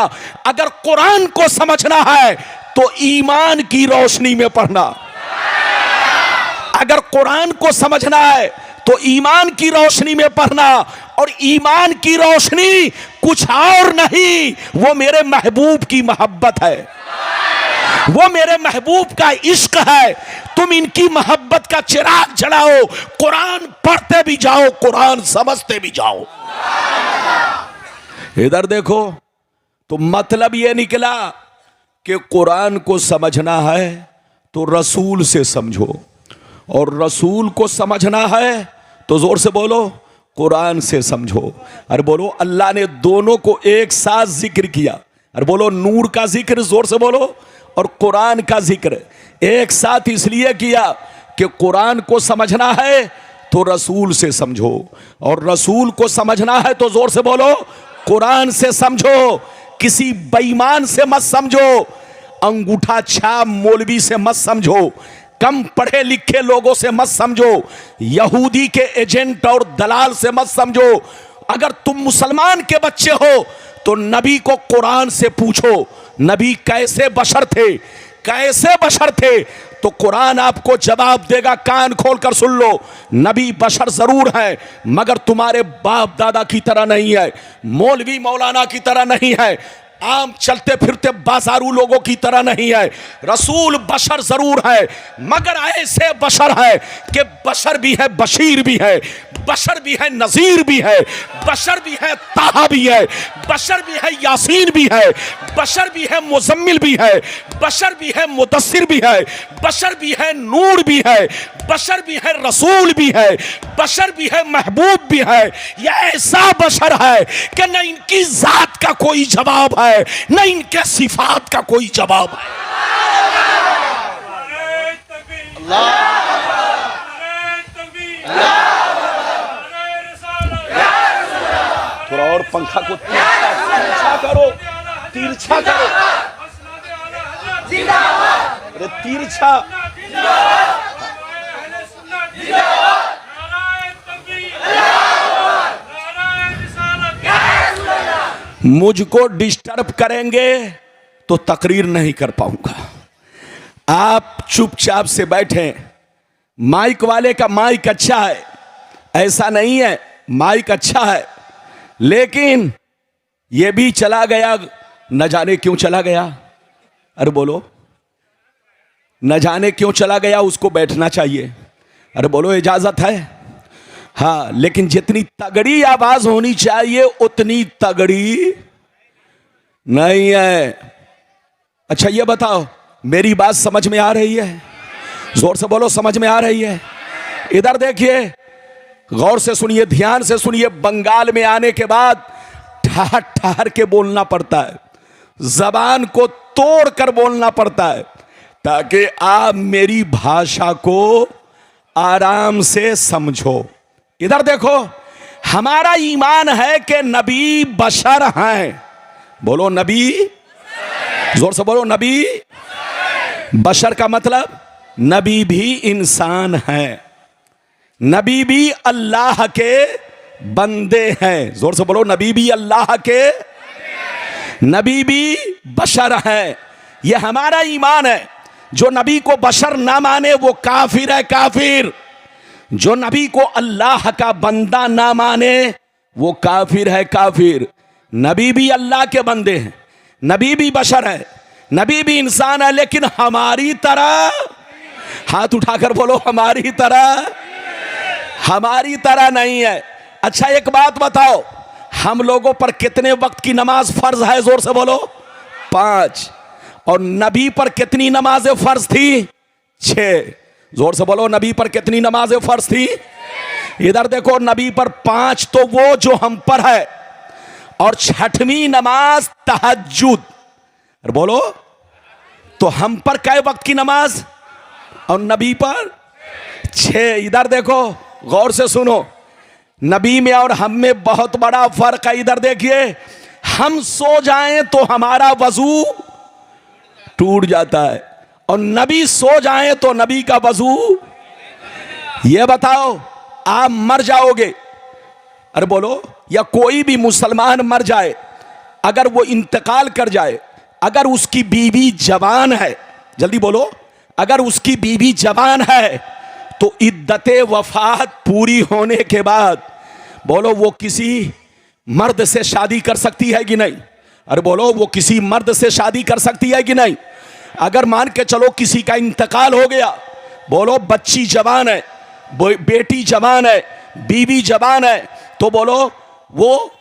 अगर कुरान को समझना है तो ईमान की रोशनी में पढ़ना। अगर कुरान को समझना है तो ईमान की रोशनी में पढ़ना, और ईमान की रोशनी कुछ और नहीं, वो मेरे महबूब की मोहब्बत है, वो मेरे महबूब का इश्क है। तुम इनकी मोहब्बत का चिराग जलाओ, कुरान पढ़ते भी जाओ, कुरान समझते भी जाओ। इधर देखो, तो मतलब ये निकला कि कुरान को समझना है तो रसूल से समझो, और रसूल को समझना है तो जोर से बोलो कुरान से समझो। अरे बोलो, अल्लाह ने दोनों को एक साथ जिक्र किया। अरे बोलो, नूर का जिक्र जोर से बोलो और कुरान का जिक्र एक साथ इसलिए किया कि कुरान को समझना है तो रसूल से समझो, और रसूल को समझना है तो जोर से बोलो कुरान से समझो। किसी बेईमान से मत समझो, अंगूठा छाप मौलवी से मत समझो, कम पढ़े लिखे लोगों से मत समझो, यहूदी के एजेंट और दलाल से मत समझो। अगर तुम मुसलमान के बच्चे हो तो नबी को कुरान से पूछो, नबी कैसे बशर थे, कैसे बशर थे, तो कुरान आपको जवाब देगा। कान खोलकर सुन लो, नबी बशर जरूर है मगर तुम्हारे बाप दादा की तरह नहीं है, मौलवी मौलाना की तरह नहीं है, आम चलते फिरते बाजारू लोगों की तरह नहीं है। रसूल बशर जरूर है मगर ऐसे बशर है कि बशर भी है, बशीर भी है, बशर भी है, नजीर भी है, बशर भी है, ताहा भी है, बशर भी है, यासीन भी है, बशर भी है, मुजम्मिल भी है, बशर भी है, मुदस्सिर भी है, बशर भी है, नूर भी है, बशर भी है, रसूल भी है, बशर भी है, महबूब भी है। यह ऐसा बशर है कि न इनकी जात का कोई जवाब है, न इनके सिफात का कोई जवाब है। थोड़ा और पंखा को तिरछा करो, तिरछा करो, अरे तिरछा। मुझको डिस्टर्ब करेंगे तो तकरीर नहीं कर पाऊंगा। आप चुपचाप से बैठे। माइक वाले का माइक अच्छा है, ऐसा नहीं है, माइक अच्छा है, लेकिन ये भी चला गया, न जाने क्यों चला गया। अरे बोलो, न जाने क्यों चला गया, उसको बैठना चाहिए। अरे बोलो, इजाजत है? हाँ, लेकिन जितनी तगड़ी आवाज होनी चाहिए उतनी तगड़ी नहीं है। अच्छा ये बताओ, मेरी बात समझ में आ रही है? जोर से बोलो, समझ में आ रही है? इधर देखिए, गौर से सुनिए, ध्यान से सुनिए। बंगाल में आने के बाद ठहर ठहर के बोलना पड़ता है, जबान को तोड़ कर बोलना पड़ता है, ताकि आप मेरी भाषा को आराम से समझो। इधर देखो, हमारा ईमान है कि नबी बशर हैं। बोलो नबी, जोर से बोलो नबी। बशर का मतलब नबी भी इंसान है, नबी भी अल्लाह के बंदे हैं। जोर से बोलो, नबी भी अल्लाह के, नबी भी बशर है। यह हमारा ईमान है। जो नबी को बशर ना माने वो काफिर है, काफिर। जो नबी को अल्लाह का बंदा ना माने वो काफिर है, काफिर। नबी भी अल्लाह के बंदे हैं, नबी भी बशर है, नबी भी इंसान है, लेकिन हमारी तरह, हाथ उठाकर बोलो, हमारी तरह, हमारी तरह नहीं है। अच्छा एक बात बताओ, हम लोगों पर कितने वक्त की नमाज फर्ज है? जोर से बोलो, 5। और नबी पर कितनी नमाजें फर्ज थी? 6। जोर से बोलो, नबी पर कितनी नमाजें फर्ज थी? इधर देखो, नबी पर 5 तो वो जो हम पर है, और 6वीं नमाज तहज्जुद। बोलो, तो हम पर कै वक्त की नमाज और नबी पर 6। इधर देखो, गौर से सुनो, नबी में और हम में बहुत बड़ा फर्क है। इधर देखिए, हम सो जाएं तो हमारा वजू टूट जाता है, और नबी सो जाएं तो नबी का वजू। ये बताओ, आप मर जाओगे, अरे बोलो, या कोई भी मुसलमान मर जाए, अगर वो इंतकाल कर जाए, अगर उसकी बीवी जवान है, जल्दी बोलो, अगर उसकी बीवी जवान है, तो इद्दते वफात पूरी होने के बाद बोलो वो किसी मर्द से शादी कर सकती है कि नहीं? अरे बोलो, वो किसी मर्द से शादी कर सकती है कि नहीं? अगर मान के चलो किसी का इंतकाल हो गया, बोलो बच्ची जवान है, बेटी जवान है, बीवी जवान है, तो बोलो वो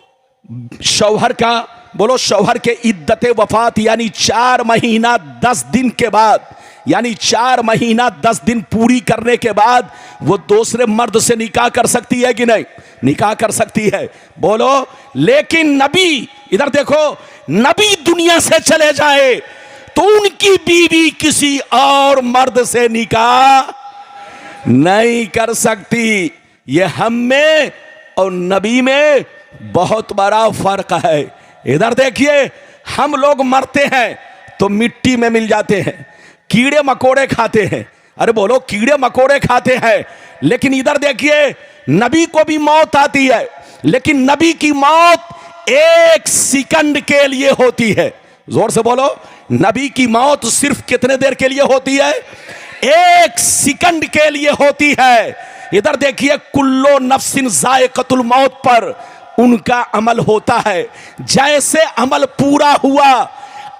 शौहर का, बोलो शौहर के इद्दते वफात यानी 4 महीना 10 दिन के बाद, यानी 4 महीना 10 दिन पूरी करने के बाद वो दूसरे मर्द से निकाह कर सकती है कि नहीं? निकाह कर सकती है। बोलो, लेकिन नबी, इधर देखो, नबी दुनिया से चले जाए तो उनकी बीवी किसी और मर्द से निकाह नहीं कर सकती। यह हम में और नबी में बहुत बड़ा फर्क है। इधर देखिए, हम लोग मरते हैं तो मिट्टी में मिल जाते हैं, कीड़े मकोड़े खाते हैं। अरे बोलो, कीड़े मकोड़े खाते हैं, लेकिन इधर देखिए, नबी को भी मौत आती है, लेकिन नबी की मौत 1 सेकंड के लिए होती है। जोर से बोलो, नबी की मौत सिर्फ कितने देर के लिए होती है? 1 सेकंड के लिए होती है। इधर देखिए, कुल्लो नफ्सिन जायक़तुल मौत पर उनका अमल होता है। जैसे अमल पूरा हुआ,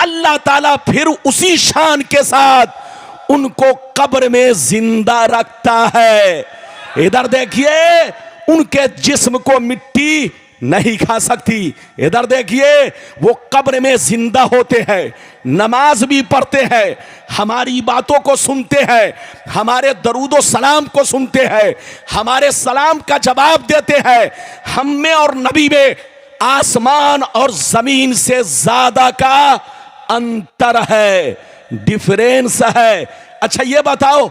अल्लाह ताला फिर उसी शान के साथ उनको कब्र में जिंदा रखता है। इधर देखिए, उनके जिस्म को मिट्टी नहीं खा सकती। इधर देखिए, वो कब्र में जिंदा होते हैं, नमाज भी पढ़ते हैं, हमारी बातों को सुनते हैं, हमारे दरूदो सलाम को सुनते हैं, हमारे सलाम का जवाब देते हैं। हम में और नबी में आसमान और जमीन से ज्यादा का अंतर है, डिफरेंस है। अच्छा ये बताओ,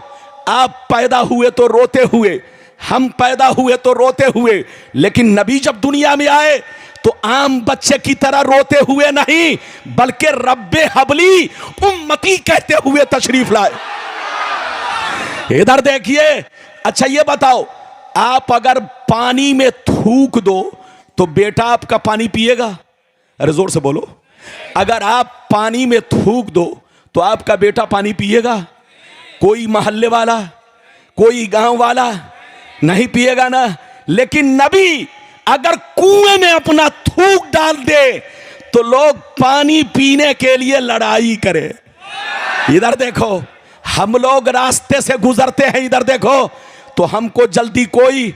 आप पैदा हुए तो रोते हुए, हम पैदा हुए तो रोते हुए, लेकिन नबी जब दुनिया में आए तो आम बच्चे की तरह रोते हुए नहीं, बल्कि रब्बे हबली उम्मती कहते हुए तशरीफ लाए। इधर देखिए। अच्छा ये बताओ, आप अगर पानी में थूक दो तो बेटा आपका पानी पिएगा? अरे जोर से बोलो। अगर आप पानी में थूक दो तो आपका बेटा पानी पिएगा? कोई मोहल्ले वाला, कोई गांव वाला नहीं पिएगा ना। लेकिन नबी अगर कुएं में अपना थूक डाल दे तो लोग पानी पीने के लिए लड़ाई करें। इधर देखो, हम लोग रास्ते से गुजरते हैं, इधर देखो, तो हमको जल्दी कोई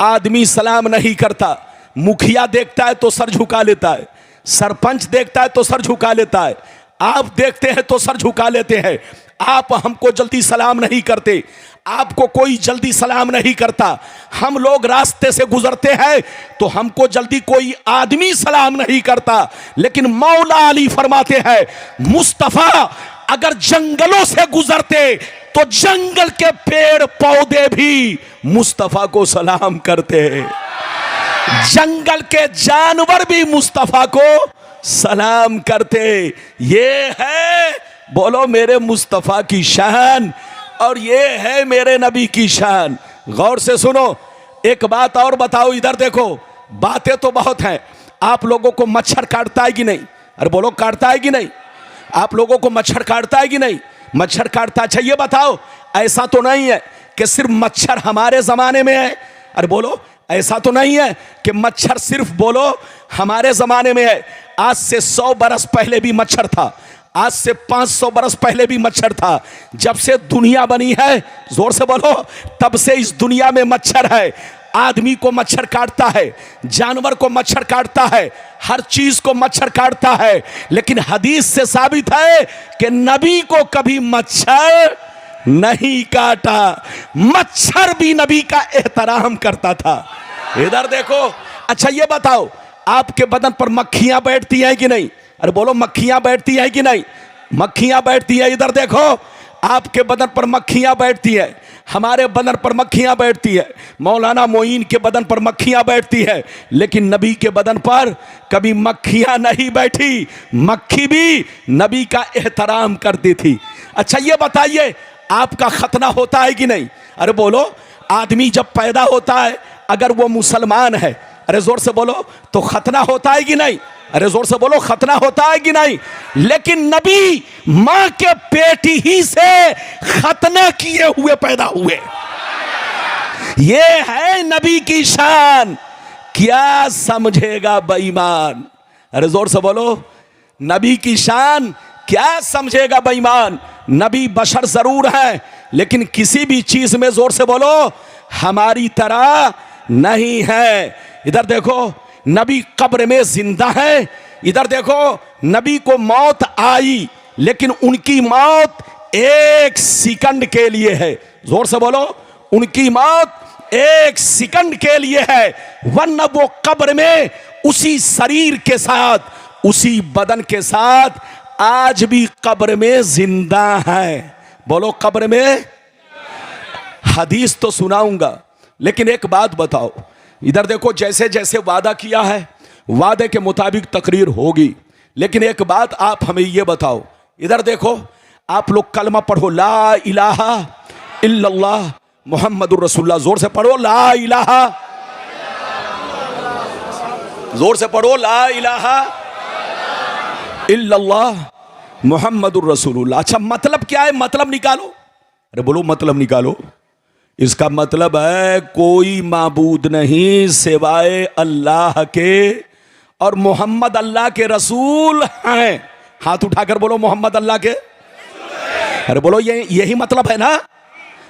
आदमी सलाम नहीं करता। मुखिया देखता है तो सर झुका लेता है, सरपंच देखता है तो सर झुका लेता है, आप देखते हैं तो सर झुका लेते हैं। आप हमको जल्दी सलाम नहीं करते, आपको कोई जल्दी सलाम नहीं करता। हम लोग रास्ते से गुजरते हैं तो हमको जल्दी कोई आदमी सलाम नहीं करता। लेकिन मौला अली फरमाते हैं, मुस्तफा अगर जंगलों से गुजरते तो जंगल के पेड़ पौधे भी मुस्तफा को सलाम करते हैं, जंगल के जानवर भी मुस्तफा को सलाम करते। ये है, बोलो, मेरे मुस्तफा की शान, और ये है मेरे नबी की शान। गौर से सुनो, एक बात और बताओ। इधर देखो, बातें तो बहुत हैं। आप लोगों को मच्छर काटता है कि नहीं? अरे बोलो, काटता है कि नहीं? आप लोगों को मच्छर काटता है कि नहीं? मच्छर काटता। अच्छा ये बताओ, ऐसा तो नहीं है कि सिर्फ मच्छर हमारे जमाने में है? अरे बोलो, ऐसा तो नहीं है कि मच्छर सिर्फ, बोलो, हमारे जमाने में है। आज से 100 बरस पहले भी मच्छर था, आज से 500 बरस पहले भी मच्छर था। जब से दुनिया बनी है, जोर से बोलो, तब से इस दुनिया में मच्छर है। आदमी को मच्छर काटता है, जानवर को मच्छर काटता है, हर चीज को मच्छर काटता है। लेकिन हदीस से साबित है कि नबी को कभी मच्छर नहीं काटा। मच्छर भी नबी का एहतराम करता था। इधर देखो। अच्छा ये बताओ, आपके बदन पर मक्खियां बैठती हैं कि नहीं? अरे बोलो, मक्खियां बैठती हैं कि नहीं? मक्खियां बैठती हैं। इधर देखो, आपके बदन पर मक्खियां बैठती है, हमारे बदन पर मक्खियां बैठती है, मौलाना मोइन के बदन पर मक्खियां बैठती है, लेकिन नबी के बदन पर कभी मक्खियां नहीं बैठी। मक्खी भी नबी का एहतराम करती थी। अच्छा ये बताइए, आपका खतना होता है कि नहीं? अरे बोलो, आदमी जब पैदा होता है, अगर वो मुसलमान है, अरे जोर से बोलो, तो खतना होता है कि नहीं? अरे जोर से बोलो, खतना होता है कि नहीं? लेकिन नबी मां के पेट ही से खतना किए हुए पैदा हुए। ये है नबी की शान। क्या समझेगा बेईमान? अरे जोर से बोलो, नबी की शान क्या समझेगा बेईमान? नबी बशर जरूर है, लेकिन किसी भी चीज में, जोर से बोलो, हमारी तरह नहीं है। इधर देखो, नबी कब्र में जिंदा है। इधर देखो, नबी को मौत आई, लेकिन उनकी मौत 1 सेकंड के लिए है। जोर से बोलो, उनकी मौत 1 सेकंड के लिए है, वरना वो कब्र में उसी शरीर के साथ, उसी बदन के साथ आज भी कब्र में जिंदा है। बोलो, कब्र में। हदीस तो सुनाऊंगा, लेकिन एक बात बताओ। इधर देखो, जैसे जैसे वादा किया है, वादे के मुताबिक तकरीर होगी, लेकिन एक बात आप हमें ये बताओ। इधर देखो, आप लोग कलमा पढ़ो, ला इलाहा इल्लल्लाह मुहम्मदुर रसूलुल्लाह। जोर से पढ़ो, ला इलाहा, जोर से पढ़ो, ला इलाहा इल्लल्लाह मुहम्मदुर रसूलुल्लाह। अच्छा, मतलब क्या है? मतलब निकालो। अरे बोलो, मतलब निकालो। इसका मतलब है कोई माबूद नहीं सिवाय अल्लाह के, और मोहम्मद अल्लाह के रसूल हैं। हाथ उठाकर बोलो, मोहम्मद अल्लाह के। अरे बोलो, यही मतलब है ना?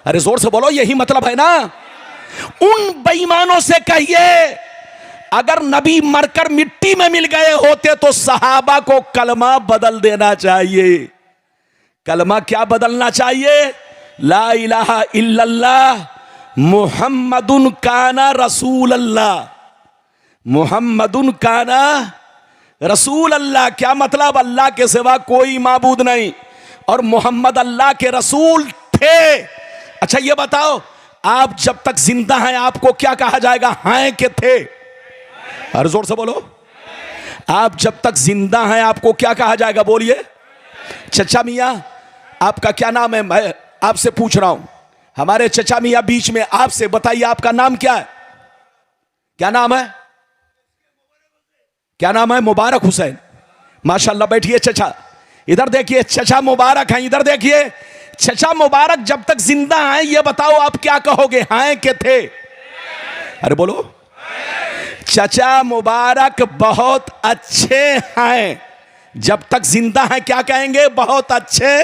अरे जोर से बोलो, यही मतलब है ना? उन बेईमानों से कहिए, अगर नबी मरकर मिट्टी में मिल गए होते तो सहाबा को कलमा बदल देना चाहिए। कलमा क्या बदलना चाहिए? ला इलाहा इल्लल्लाह मुहम्मदुन काना रसूल अल्लाह। मुहम्मदुन काना रसूल अल्लाह। क्या मतलब? अल्लाह के सिवा कोई माबूद नहीं, और मोहम्मद अल्लाह के रसूल थे। अच्छा ये बताओ, आप जब तक जिंदा हैं आपको क्या कहा जाएगा? हैं के थे? हर जोर से बोलो। आप जब तक जिंदा हैं आपको क्या कहा जाएगा? बोलिए। चचा मियां, आपका क्या नाम है? मैं आपसे पूछ रहा हूं, हमारे चचा मियां बीच में, आपसे बताइए आपका नाम क्या है? क्या नाम है? क्या नाम है? मुबारक हुसैन। माशाल्लाह। बैठिए चचा, इधर देखिए, चचा मुबारक हैं, इधर देखिए। चचा मुबारक जब तक जिंदा हैं ये बताओ आप क्या कहोगे? हैं के थे? अरे बोलो। चचा मुबारक बहुत अच्छे हैं। जब तक जिंदा हैं क्या कहेंगे? बहुत अच्छे।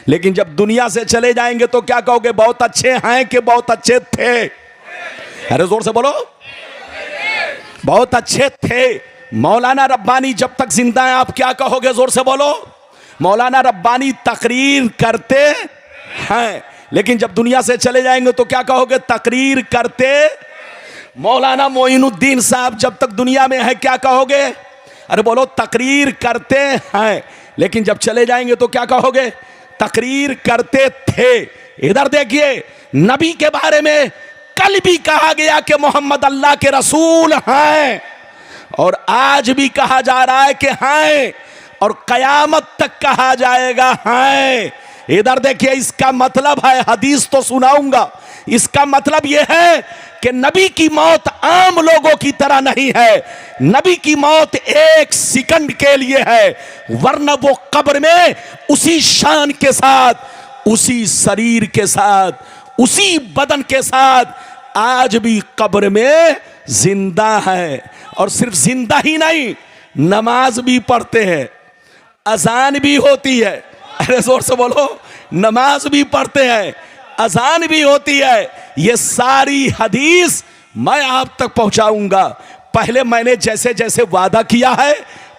लेकिन जब दुनिया से चले जाएंगे तो क्या कहोगे? बहुत अच्छे हैं कि बहुत अच्छे थे? अरे जोर से बोलो। बहुत अच्छे थे। मौलाना रब्बानी जब तक जिंदा हैं आप क्या कहोगे? जोर से बोलो। मौलाना रब्बानी तकरीर करते हैं, लेकिन जब दुनिया से चले जाएंगे तो क्या कहोगे? तकरीर करते। मौलाना मोइनुद्दीन साहब जब तक दुनिया में है क्या कहोगे? अरे बोलो। तकरीर करते हैं, लेकिन जब चले जाएंगे तो क्या कहोगे? तकरीर करते थे। इधर देखिए, नबी के बारे में कल भी कहा गया कि मोहम्मद अल्लाह के रसूल हैं, और आज भी कहा जा रहा है कि हैं, और कयामत तक कहा जाएगा हैं। इधर देखिए, इसका मतलब है, हदीस तो सुनाऊंगा, इसका मतलब यह है कि नबी की मौत आम लोगों की तरह नहीं है। नबी की मौत एक सेकंड के लिए है, वरना वो कब्र में उसी शान के साथ, उसी शरीर के साथ, उसी बदन के साथ आज भी कब्र में जिंदा है। और सिर्फ जिंदा ही नहीं, नमाज भी पढ़ते हैं, अजान भी होती है। अरे जोर से बोलो। नमाज भी पढ़ते हैं, अजान भी होती है। ये सारी हदीस मैं आप तक पहुंचाऊंगा। पहले मैंने जैसे जैसे वादा किया है,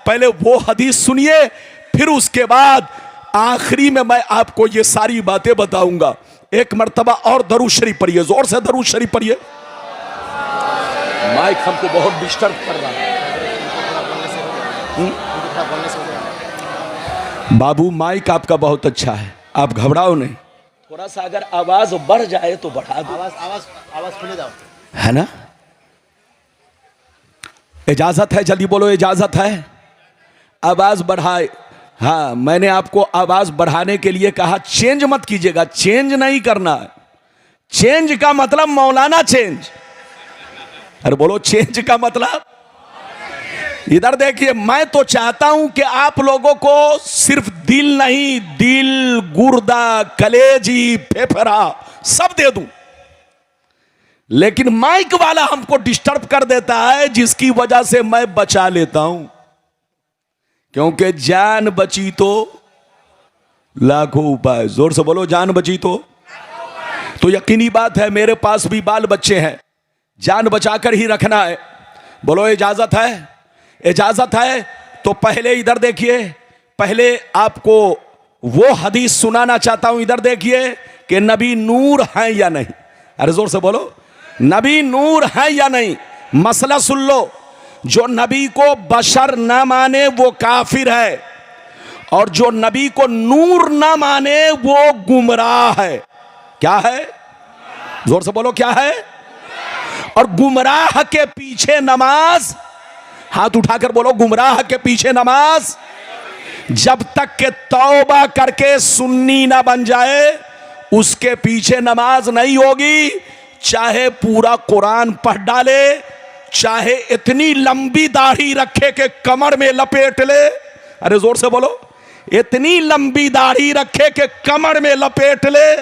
पहले वो हदीस सुनिए, फिर उसके बाद आखिरी में मैं आपको ये सारी बातें बताऊंगा। एक मर्तबा और दरूद शरीफ पढ़िए, जोर से दरूद शरीफ पढ़िए। माइक हमको बहुत डिस्टर्ब कर रहा है। बाबू माइक आपका बहुत अच्छा है, आप घबराओ नहीं। थोड़ा सा अगर आवाज बढ़ जाए तो बढ़ा दो। आवाज खुले जाओ, है ना? इजाजत है? जल्दी बोलो, इजाजत है? आवाज बढ़ाए। हाँ, मैंने आपको आवाज बढ़ाने के लिए कहा, चेंज मत कीजिएगा, चेंज नहीं करना है। चेंज का मतलब मौलाना चेंज। अरे बोलो, चेंज का मतलब। इधर देखिए, मैं तो चाहता हूं कि आप लोगों को सिर्फ दिल नहीं, दिल, गुर्दा, कलेजी, फेफड़ा सब दे दूं, लेकिन माइक वाला हमको डिस्टर्ब कर देता है, जिसकी वजह से मैं बचा लेता हूं। क्योंकि जान बची तो लाखों उपाय। जोर से बोलो, जान बची तो यकीनी बात है, मेरे पास भी बाल बच्चे हैं, जान बचाकर ही रखना है। बोलो, इजाजत है? इजाजत है तो पहले इधर देखिए, पहले आपको वो हदीस सुनाना चाहता हूं। इधर देखिए कि नबी नूर हैं या नहीं। अरे जोर से बोलो, नबी नूर हैं या नहीं? मसला सुन लो, जो नबी को बशर ना माने वो काफिर है, और जो नबी को नूर ना माने वो गुमराह है। क्या है? जोर से बोलो, क्या है? और गुमराह के पीछे नमाज, हाथ उठाकर बोलो, गुमराह के पीछे नमाज। जब तक के तौबा करके सुन्नी ना बन जाए उसके पीछे नमाज नहीं होगी। चाहे पूरा कुरान पढ़ डाले, चाहे इतनी लंबी दाढ़ी रखे कि कमर में लपेट ले। अरे जोर से बोलो, इतनी लंबी दाढ़ी रखे कि कमर में लपेट ले,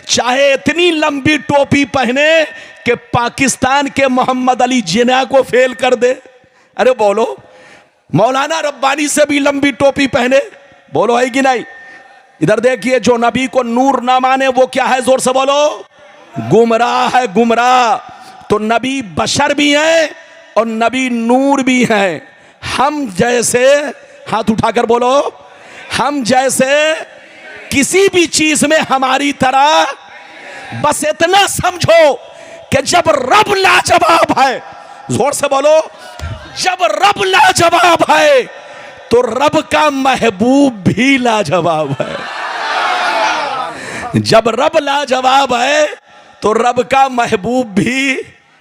चाहे इतनी लंबी टोपी पहने कि पाकिस्तान के मोहम्मद अली जिन्ना को फेल कर दे। अरे बोलो, मौलाना रब्बानी से भी लंबी टोपी पहने। बोलो, है कि नहीं? इधर देखिए, जो नबी को नूर ना माने वो क्या है? जोर से बोलो, गुमराह है, गुमराह। तो नबी बशर भी हैं और नबी नूर भी हैं। हम जैसे, हाथ उठाकर बोलो, हम जैसे किसी भी चीज में हमारी तरह। बस इतना समझो कि जब रब लाजवाब है, जोर से बोलो, जब रब लाजवाब है तो रब का महबूब भी लाजवाब है। जब रब लाजवाब है तो रब का महबूब भी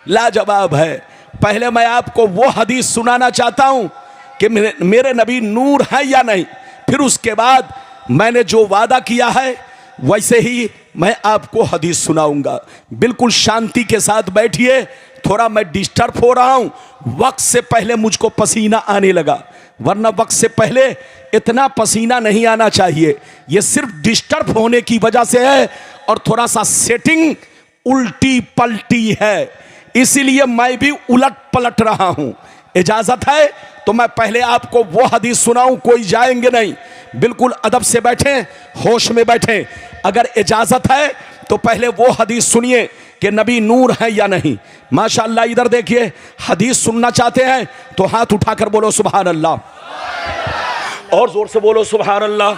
लाजवाब है। पहले मैं आपको वो हदीस सुनाना चाहता हूं कि मेरे नबी नूर है या नहीं, फिर उसके बाद मैंने जो वादा किया है वैसे ही मैं आपको हदीस सुनाऊंगा। बिल्कुल शांति के साथ बैठिए, थोड़ा मैं डिस्टर्ब हो रहा हूं, वक्त से पहले मुझको पसीना आने लगा, वरना वक्त से पहले इतना पसीना नहीं आना चाहिए। ये सिर्फ डिस्टर्ब होने की वजह से है और थोड़ा सा सेटिंग उल्टी पलटी है, इसीलिए मैं भी उलट पलट रहा हूं। इजाजत है तो मैं पहले आपको वो हदीस सुनाऊं, कोई जाएंगे नहीं, बिल्कुल अदब से बैठें, होश में बैठें। अगर इजाजत है तो पहले वो हदीस सुनिए कि नबी नूर है या नहीं। माशाअल्लाह, इधर देखिए, हदीस सुनना चाहते हैं तो हाथ उठाकर बोलो सुभान अल्लाह, और जोर से बोलो सुभान अल्लाह,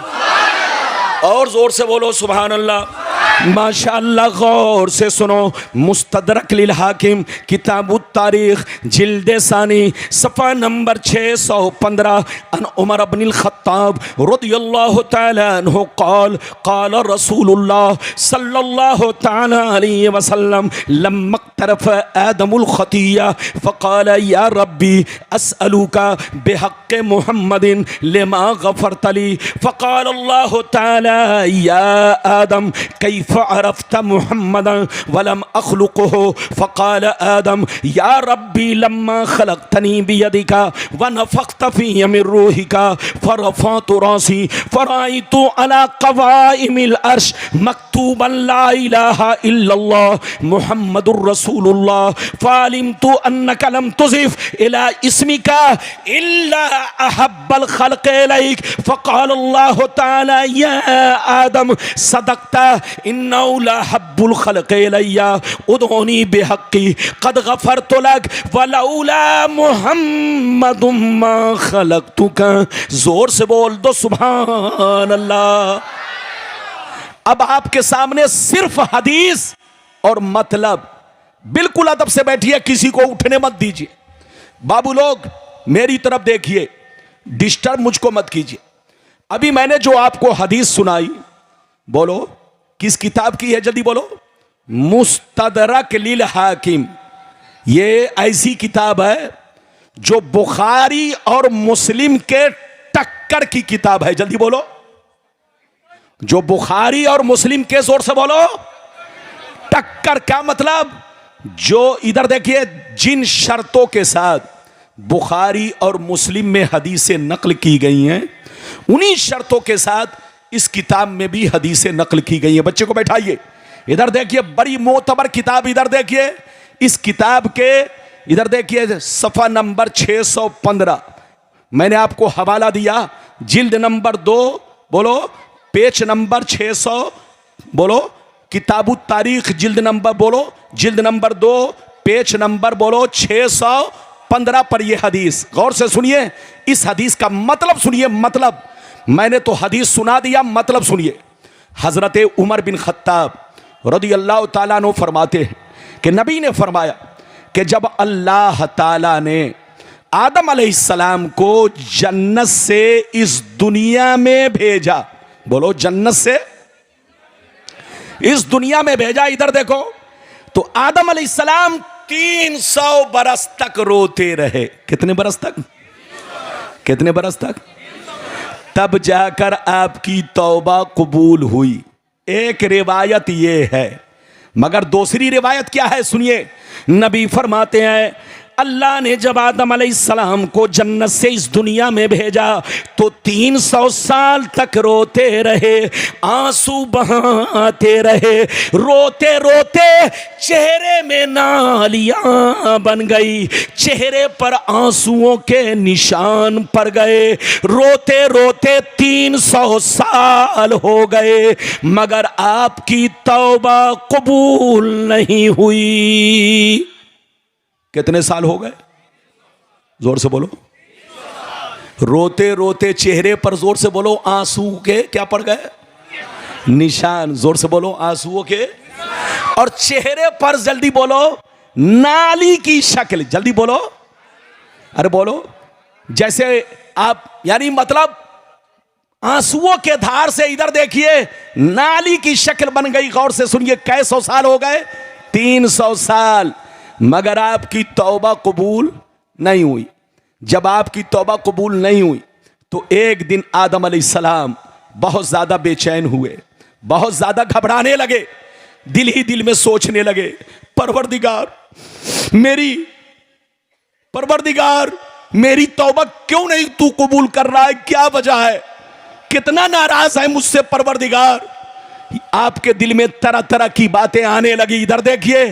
और जोर से बोलो सुभान अल्लाह। माशाअल्लाह, गौर से सुनो। मुस्तदरक लिल हाकिम किताबुत तारीख जिल्द सानी सफ़ा नंबर 615 अन उमर इब्नुल खत्ताब रज़ियल्लाहु तआला अन्हु क़ाल क़ाल रसूलुल्लाह सल्लल्लाहु तआला अलैहि वसल्लम लम्मा इक़्तरफ़ आदमुल ख़तिया फ़क़ाल या रब्बी अस्अलुका बिहक़्क़ि मुहम्मदिन लिमा ग़फ़रत ली फ़क़ाल अल्लाहु तआला या आदम कैफ़ अरफ़्त मुहम्मदन वलम अख़्लुक़हु फ़क़ाल आदम या रब्बी लम्मा ख़लक़तनी बियदिका व नफ़ख़्त फ़ीय मिन रूहिका फ़रफ़अतु रासी फ़रअयतु अला क़वाइमिल अर्श मक्तूबन ला इलाहा इल्लल्लाह मुहम्मदुर रसूलुल्लाह फ़अलिमतु अन्नका लम तुज़िफ़ इला इस्मिका इल्ला अहब्बल ख़ल्क़ इलैक फ़क़ाल अल्लाहु तआला या आदम सदक़ता इन्नहु ला हब्बुल ख़ल्क़ इलैया उदऊनी बिहक़्क़ी क़द ग़फ़रतु लक वलौला मुहम्मदुम मा ख़लक़तुका। जोर से बोल दो सुभान अल्लाह। अब आपके सामने सिर्फ हदीस और मतलब, बिल्कुल अदब से बैठिए, किसी को उठने मत दीजिए। बाबू लोग मेरी तरफ देखिए, डिस्टर्ब मुझको मत कीजिए। अभी मैंने जो आपको हदीस सुनाई, बोलो किस किताब की है, जल्दी बोलो। मुस्तदरक लिल हाकिम, ये ऐसी किताब है जो बुखारी और मुस्लिम के टक्कर की किताब है। जल्दी बोलो, जो बुखारी और मुस्लिम के, जोर से बोलो, टक्कर। क्या मतलब? जो इधर देखिए, जिन शर्तों के साथ बुखारी और मुस्लिम में हदीसें नकल की गई हैं, उन्हीं शर्तों के साथ इस किताब में भी हदीसें नकल की गई हैं। बच्चे को बैठाइए, इधर देखिए, बड़ी मोतबर किताब, इधर देखिए, इस किताब के इधर देखिए सफ़ा नंबर 615, मैंने आपको हवाला दिया, जिल्द नंबर 2, बोलो, पेज नंबर 600, बोलो, किताबुत तारीख जिल्द नंबर, बोलो, जिल्द नंबर 2, पेज नंबर, बोलो, 615 पर यह हदीस। गौर से सुनिए, इस हदीस का मतलब सुनिए। मतलब मैंने तो हदीस सुना दिया, मतलब सुनिए। हजरत उमर बिन खत्ताब रज़ियल्लाहु ताला अन्हु फरमाते हैं कि नबी ने फरमाया कि जब अल्लाह ताला ने आदम अलैहिस्सलाम को जन्नत से इस दुनिया में भेजा, बोलो, जन्नत से इस दुनिया में भेजा, इधर देखो, तो आदम अलैहिस्सलाम 300 बरस तक रोते रहे। कितने बरस तक? कितने बरस तक? तब जाकर आपकी तौबा कबूल हुई। एक रिवायत ये है, मगर दूसरी रिवायत क्या है, सुनिए। नबी फरमाते हैं अल्लाह ने जब आदम अलैहिस्सलाम को जन्नत से इस दुनिया में भेजा तो 300 साल तक रोते रहे, आंसू बहाते रहे, रोते रोते चेहरे में नालियां बन गई, चेहरे पर आंसुओं के निशान पड़ गए, रोते रोते 300 साल हो गए, मगर आपकी तौबा कबूल नहीं हुई। कितने साल हो गए? जोर से बोलो। रोते रोते चेहरे पर, जोर से बोलो, आंसू के क्या पड़ गए? निशान। जोर से बोलो, आंसुओं के। और चेहरे पर, जल्दी बोलो, नाली की शक्ल। जल्दी बोलो, अरे बोलो, जैसे आप, यानी मतलब आंसुओं के धार से इधर देखिए नाली की शक्ल बन गई। गौर से सुनिए, कै सौ साल हो गए? 300 साल। मगर आपकी तौबा कबूल नहीं हुई। जब आपकी तौबा कबूल नहीं हुई तो एक दिन आदम अलैहिस्सलाम बहुत ज्यादा बेचैन हुए, बहुत ज्यादा घबराने लगे, दिल ही दिल में सोचने लगे, परवरदिगार मेरी तौबा क्यों नहीं तू कबूल कर रहा है? क्या वजह है? कितना नाराज है मुझसे परवरदिगार? आपके दिल में तरह तरह की बातें आने लगी। इधर देखिए,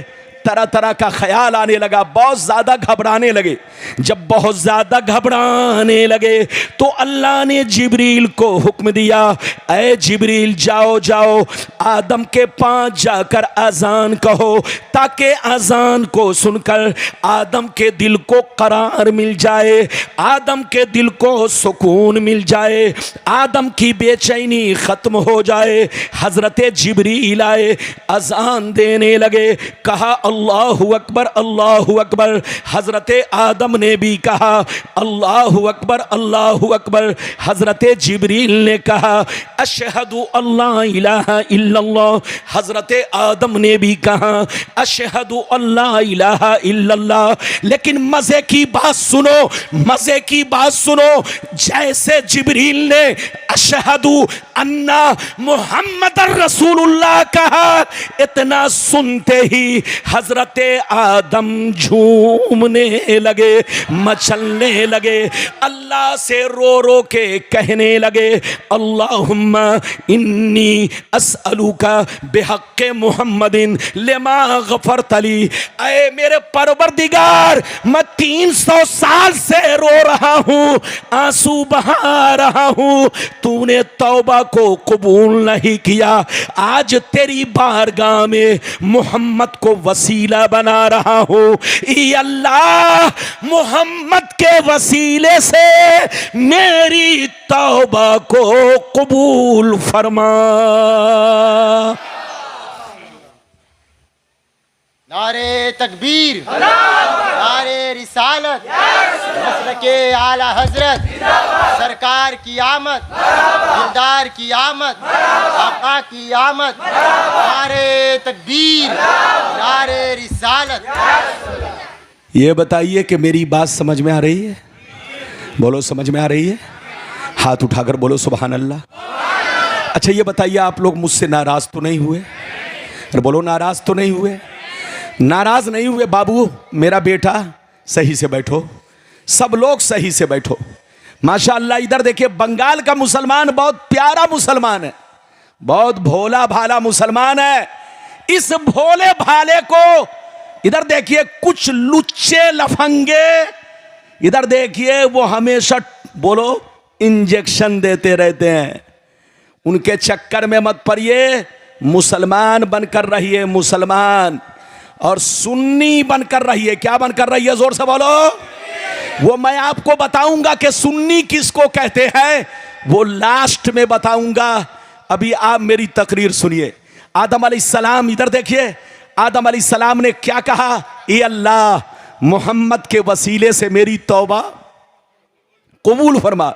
तरह तरह का ख्याल आने लगा, बहुत ज्यादा घबराने लगे। जब बहुत ज्यादा घबराने लगे तो अल्लाह ने जिब्रील को हुक्म दिया, ऐ जिब्रील जाओ जाओ आदम के पास जाकर अजान कहो, ताकि अजान को सुनकर आदम के दिल को करार मिल जाए, आदम के दिल को सुकून मिल जाए, आदम की बेचैनी खत्म हो जाए। हजरत जिब्रील आए, अजान देने लगे, कहा अल्लाहु अकबर अल्लाहु अकबर। हजरत आदम ने भी कहा अल्लाहु अकबर अल्लाहु अकबर। हजरत जिब्रील ने कहा अशहदु अल्ला इलाहा इल्लल्लाह। हजरत आदम ने भी कहा अशहदु अल्ला इलाहा इल्लल्लाह। लेकिन मजे की बात सुनो, मजे की बात सुनो, जैसे जिब्रील ने अशहदु अन्ना मुहम्मदर रसूलुल्लाह कहा, इतना सुनते ही हजरत आदम झूमने लगे, मचलने लगे, अल्लाह से रो रो के कहने लगे अल्लाहुम्मा इन्नी अस्अलुका बिहक्के मुहम्मदिन लिमा गफरतली। ऐ मेरे परवरदिगार, मैं 300 साल से रो रहा हूँ, आंसू बहा रहा हूँ, तूने तौबा को कबूल नहीं किया। आज तेरी बारगाह में मोहम्मद को वसीला बना रहा हूँ। अल्लाह, मोहम्मद के वसीले से मेरी तौबा को कबूल फरमा। नारे तकबीर, नारे रिसालत, मसलके आला हजरत, सरकार की आमद, दिलदार की आमद, आका की आमद। नारे तकबीर, नारे रिसालत। ये बताइए कि मेरी बात समझ में आ रही है? बोलो, समझ में आ रही है? हाथ उठाकर बोलो सुभान अल्लाह। अच्छा ये बताइए, आप लोग मुझसे नाराज तो नहीं हुए? अरे बोलो, नाराज तो नहीं हुए? नाराज नहीं हुए बाबू, मेरा बेटा सही से बैठो, सब लोग सही से बैठो। माशाअल्लाह, इधर देखिए, बंगाल का मुसलमान बहुत प्यारा मुसलमान है, बहुत भोला भाला मुसलमान है। इस भोले भाले को इधर देखिए, कुछ लुच्चे लफंगे इधर देखिए, वो हमेशा बोलो इंजेक्शन देते रहते हैं। उनके चक्कर में मत पड़िए, मुसलमान बनकर रहिए, मुसलमान, और सुन्नी बनकर रहिए। क्या बनकर रहिए? जोर से बोलो। वो मैं आपको बताऊंगा कि सुन्नी किसको कहते हैं, वो लास्ट में बताऊंगा। अभी आप मेरी तकरीर सुनिए। आदम अलैहिस्सलाम, इधर देखिए, आदम अलैहिस्सलाम ने क्या कहा? ए अल्लाह, मोहम्मद के वसीले से मेरी तौबा कबूल फरमा।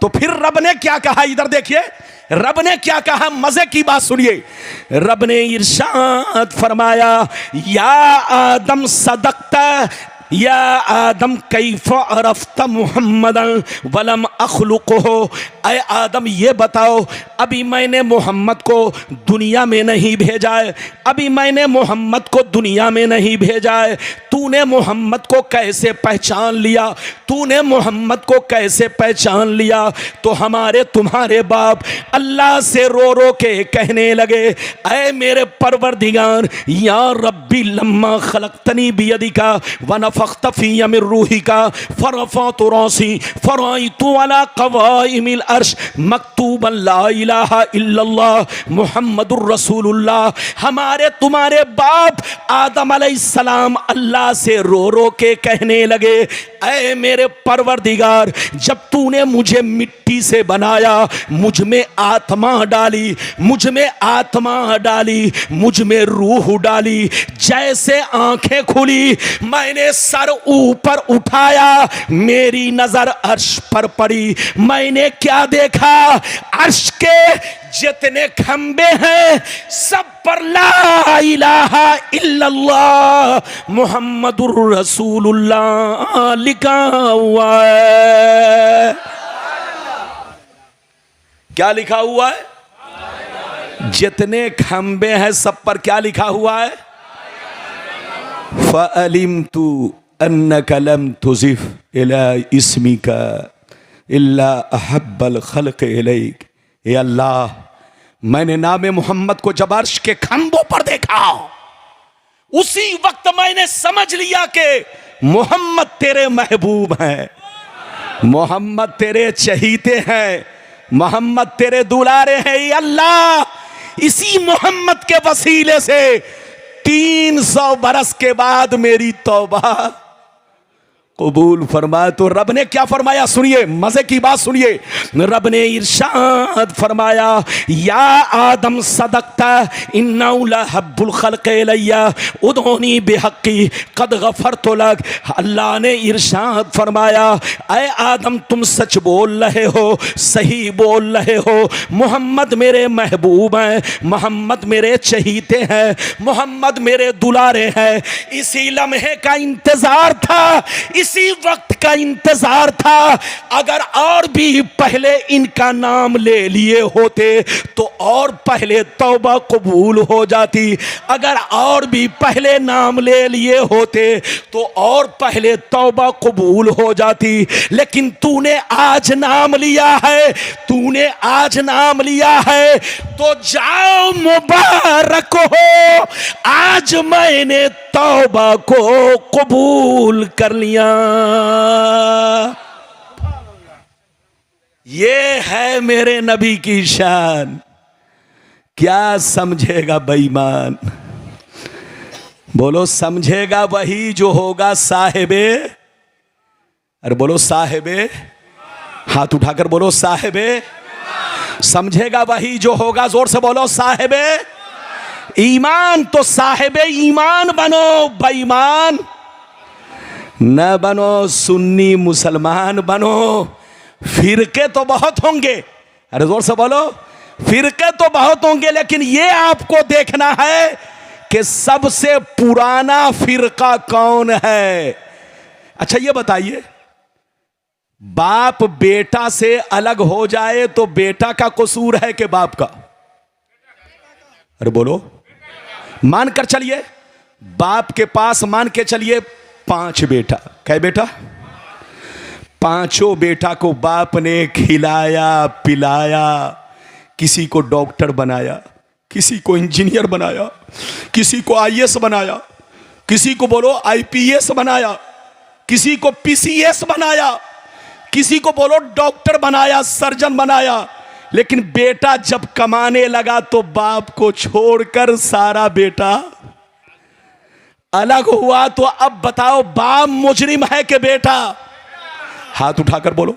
तो फिर रब ने क्या कहा? इधर देखिए, रब ने क्या कहा? मजे की बात सुनिए। रब ने इरशाद फरमाया, या आदम सदक्ता, या आदम कैफ अरफ्ता मुहम्मदन वलम अखलुक़हु। ऐ आदम, ये बताओ, अभी मैंने मोहम्मद को दुनिया में नहीं भेजा है, अभी मैंने मोहम्मद को दुनिया में नहीं भेजा है, तूने मोहम्मद को कैसे पहचान लिया? तूने मोहम्मद को कैसे पहचान लिया? तो हमारे तुम्हारे बाप अल्लाह से रो रो के कहने लगे, ऐ मेरे परवरदिगार, या रब्बी लम्मा खलक़तनी बियदिका व नफ़ख़्त फ़ीया मिन रूहिका फ़रफ़अतु रासी फ़रअयतु अला क़वाइमिल अर्श मक्तूबन ला इलाहा इल्लल्लाह मुहम्मदुर रसूलुल्लाह। हमारे तुम्हारे बाप आदम अलैहिस्सलाम अल्लाह से रो रो के कहने लगे, ऐ मेरे परवरदिगार, जब तूने मुझे मिट्टी से बनाया, मुझ में आत्मा डाली, मुझ में आत्मा डाली, मुझ में रूह डाली, जैसे आंखें खुली, मैंने सर ऊपर उठाया, मेरी नजर अर्श पर पड़ी। गई। मैंने क्या देखा, अर्श के जितने खंबे हैं सब पर ला इलाहा इल्लल्लाह मुहम्मदुर रसूलुल्लाह लिखा हुआ है। क्या लिखा हुआ है? जितने खंबे हैं सब पर क्या लिखा हुआ है? फ़अलिमतु अन्नका लम तुज़िफ़ इला इस्मिका इल्ला अहब्बल खल्क़ इलैक। ए अल्लाह, मैंने नाम मोहम्मद को जब अर्श के खंभों पर देखा, उसी वक्त मैंने समझ लिया कि मोहम्मद तेरे महबूब हैं, मोहम्मद तेरे चहीते हैं, मोहम्मद तेरे दुलारे हैं। ए अल्लाह, इसी मोहम्मद के वसीले से 300 बरस के बाद मेरी तौबा कबूल फरमा। तो रब ने क्या फरमाया, सुनिए, मजे की बात सुनिए। रब ने इरशाद फरमाया, या आदम सदकता इन्नहु लहब्बुल खल्क़ इलैया उदऊनी बिहक़्क़ी क़द गफ़रतु लक। अल्लाह ने इरशाद फरमाया, ऐ आदम तुम सच बोल रहे हो, सही बोल रहे हो, मोहम्मद मेरे महबूब हैं, मोहम्मद मेरे चहीते हैं, मोहम्मद मेरे दुलारे हैं। इसी लम्हे का इंतजार था, इसी वक्त का इंतजार था। अगर और भी पहले इनका नाम ले लिए होते तो और पहले तौबा कबूल हो जाती। अगर और भी पहले नाम ले लिए होते तो और पहले तौबा कबूल हो जाती। लेकिन तूने आज नाम लिया है, तूने आज नाम लिया है तो जाओ, मुबारक हो, आज मैंने तौबा को कबूल कर लिया। ये है मेरे नबी की शान। क्या समझेगा बेईमान? बोलो, समझेगा वही जो होगा साहिबे, अरे बोलो साहिबे, हाथ उठाकर बोलो साहिबे। समझेगा वही जो होगा, जोर से बोलो साहिबे ईमान। तो साहिबे ईमान बनो, बेईमान न बनो, सुन्नी मुसलमान बनो। फिरके तो बहुत होंगे, अरे जोर से बोलो, फिरके तो बहुत होंगे, लेकिन ये आपको देखना है कि सबसे पुराना फिरका कौन है। अच्छा ये बताइए, बाप बेटा से अलग हो जाए तो बेटा का कसूर है कि बाप का? अरे बोलो, मान कर चलिए बाप के पास, मान के चलिए 5 बेटा, कै बेटा? 5 बेटा को बाप ने खिलाया पिलाया, किसी को डॉक्टर बनाया, किसी को इंजीनियर बनाया, किसी को आईएएस बनाया, किसी को बोलो आईपीएस बनाया, किसी को पीसीएस बनाया, किसी को बोलो डॉक्टर बनाया, सर्जन बनाया। लेकिन बेटा जब कमाने लगा तो बाप को छोड़कर सारा बेटा अलग हुआ। तो अब बताओ, बाप मुजरिम है कि बेटा? हाथ उठाकर बोलो।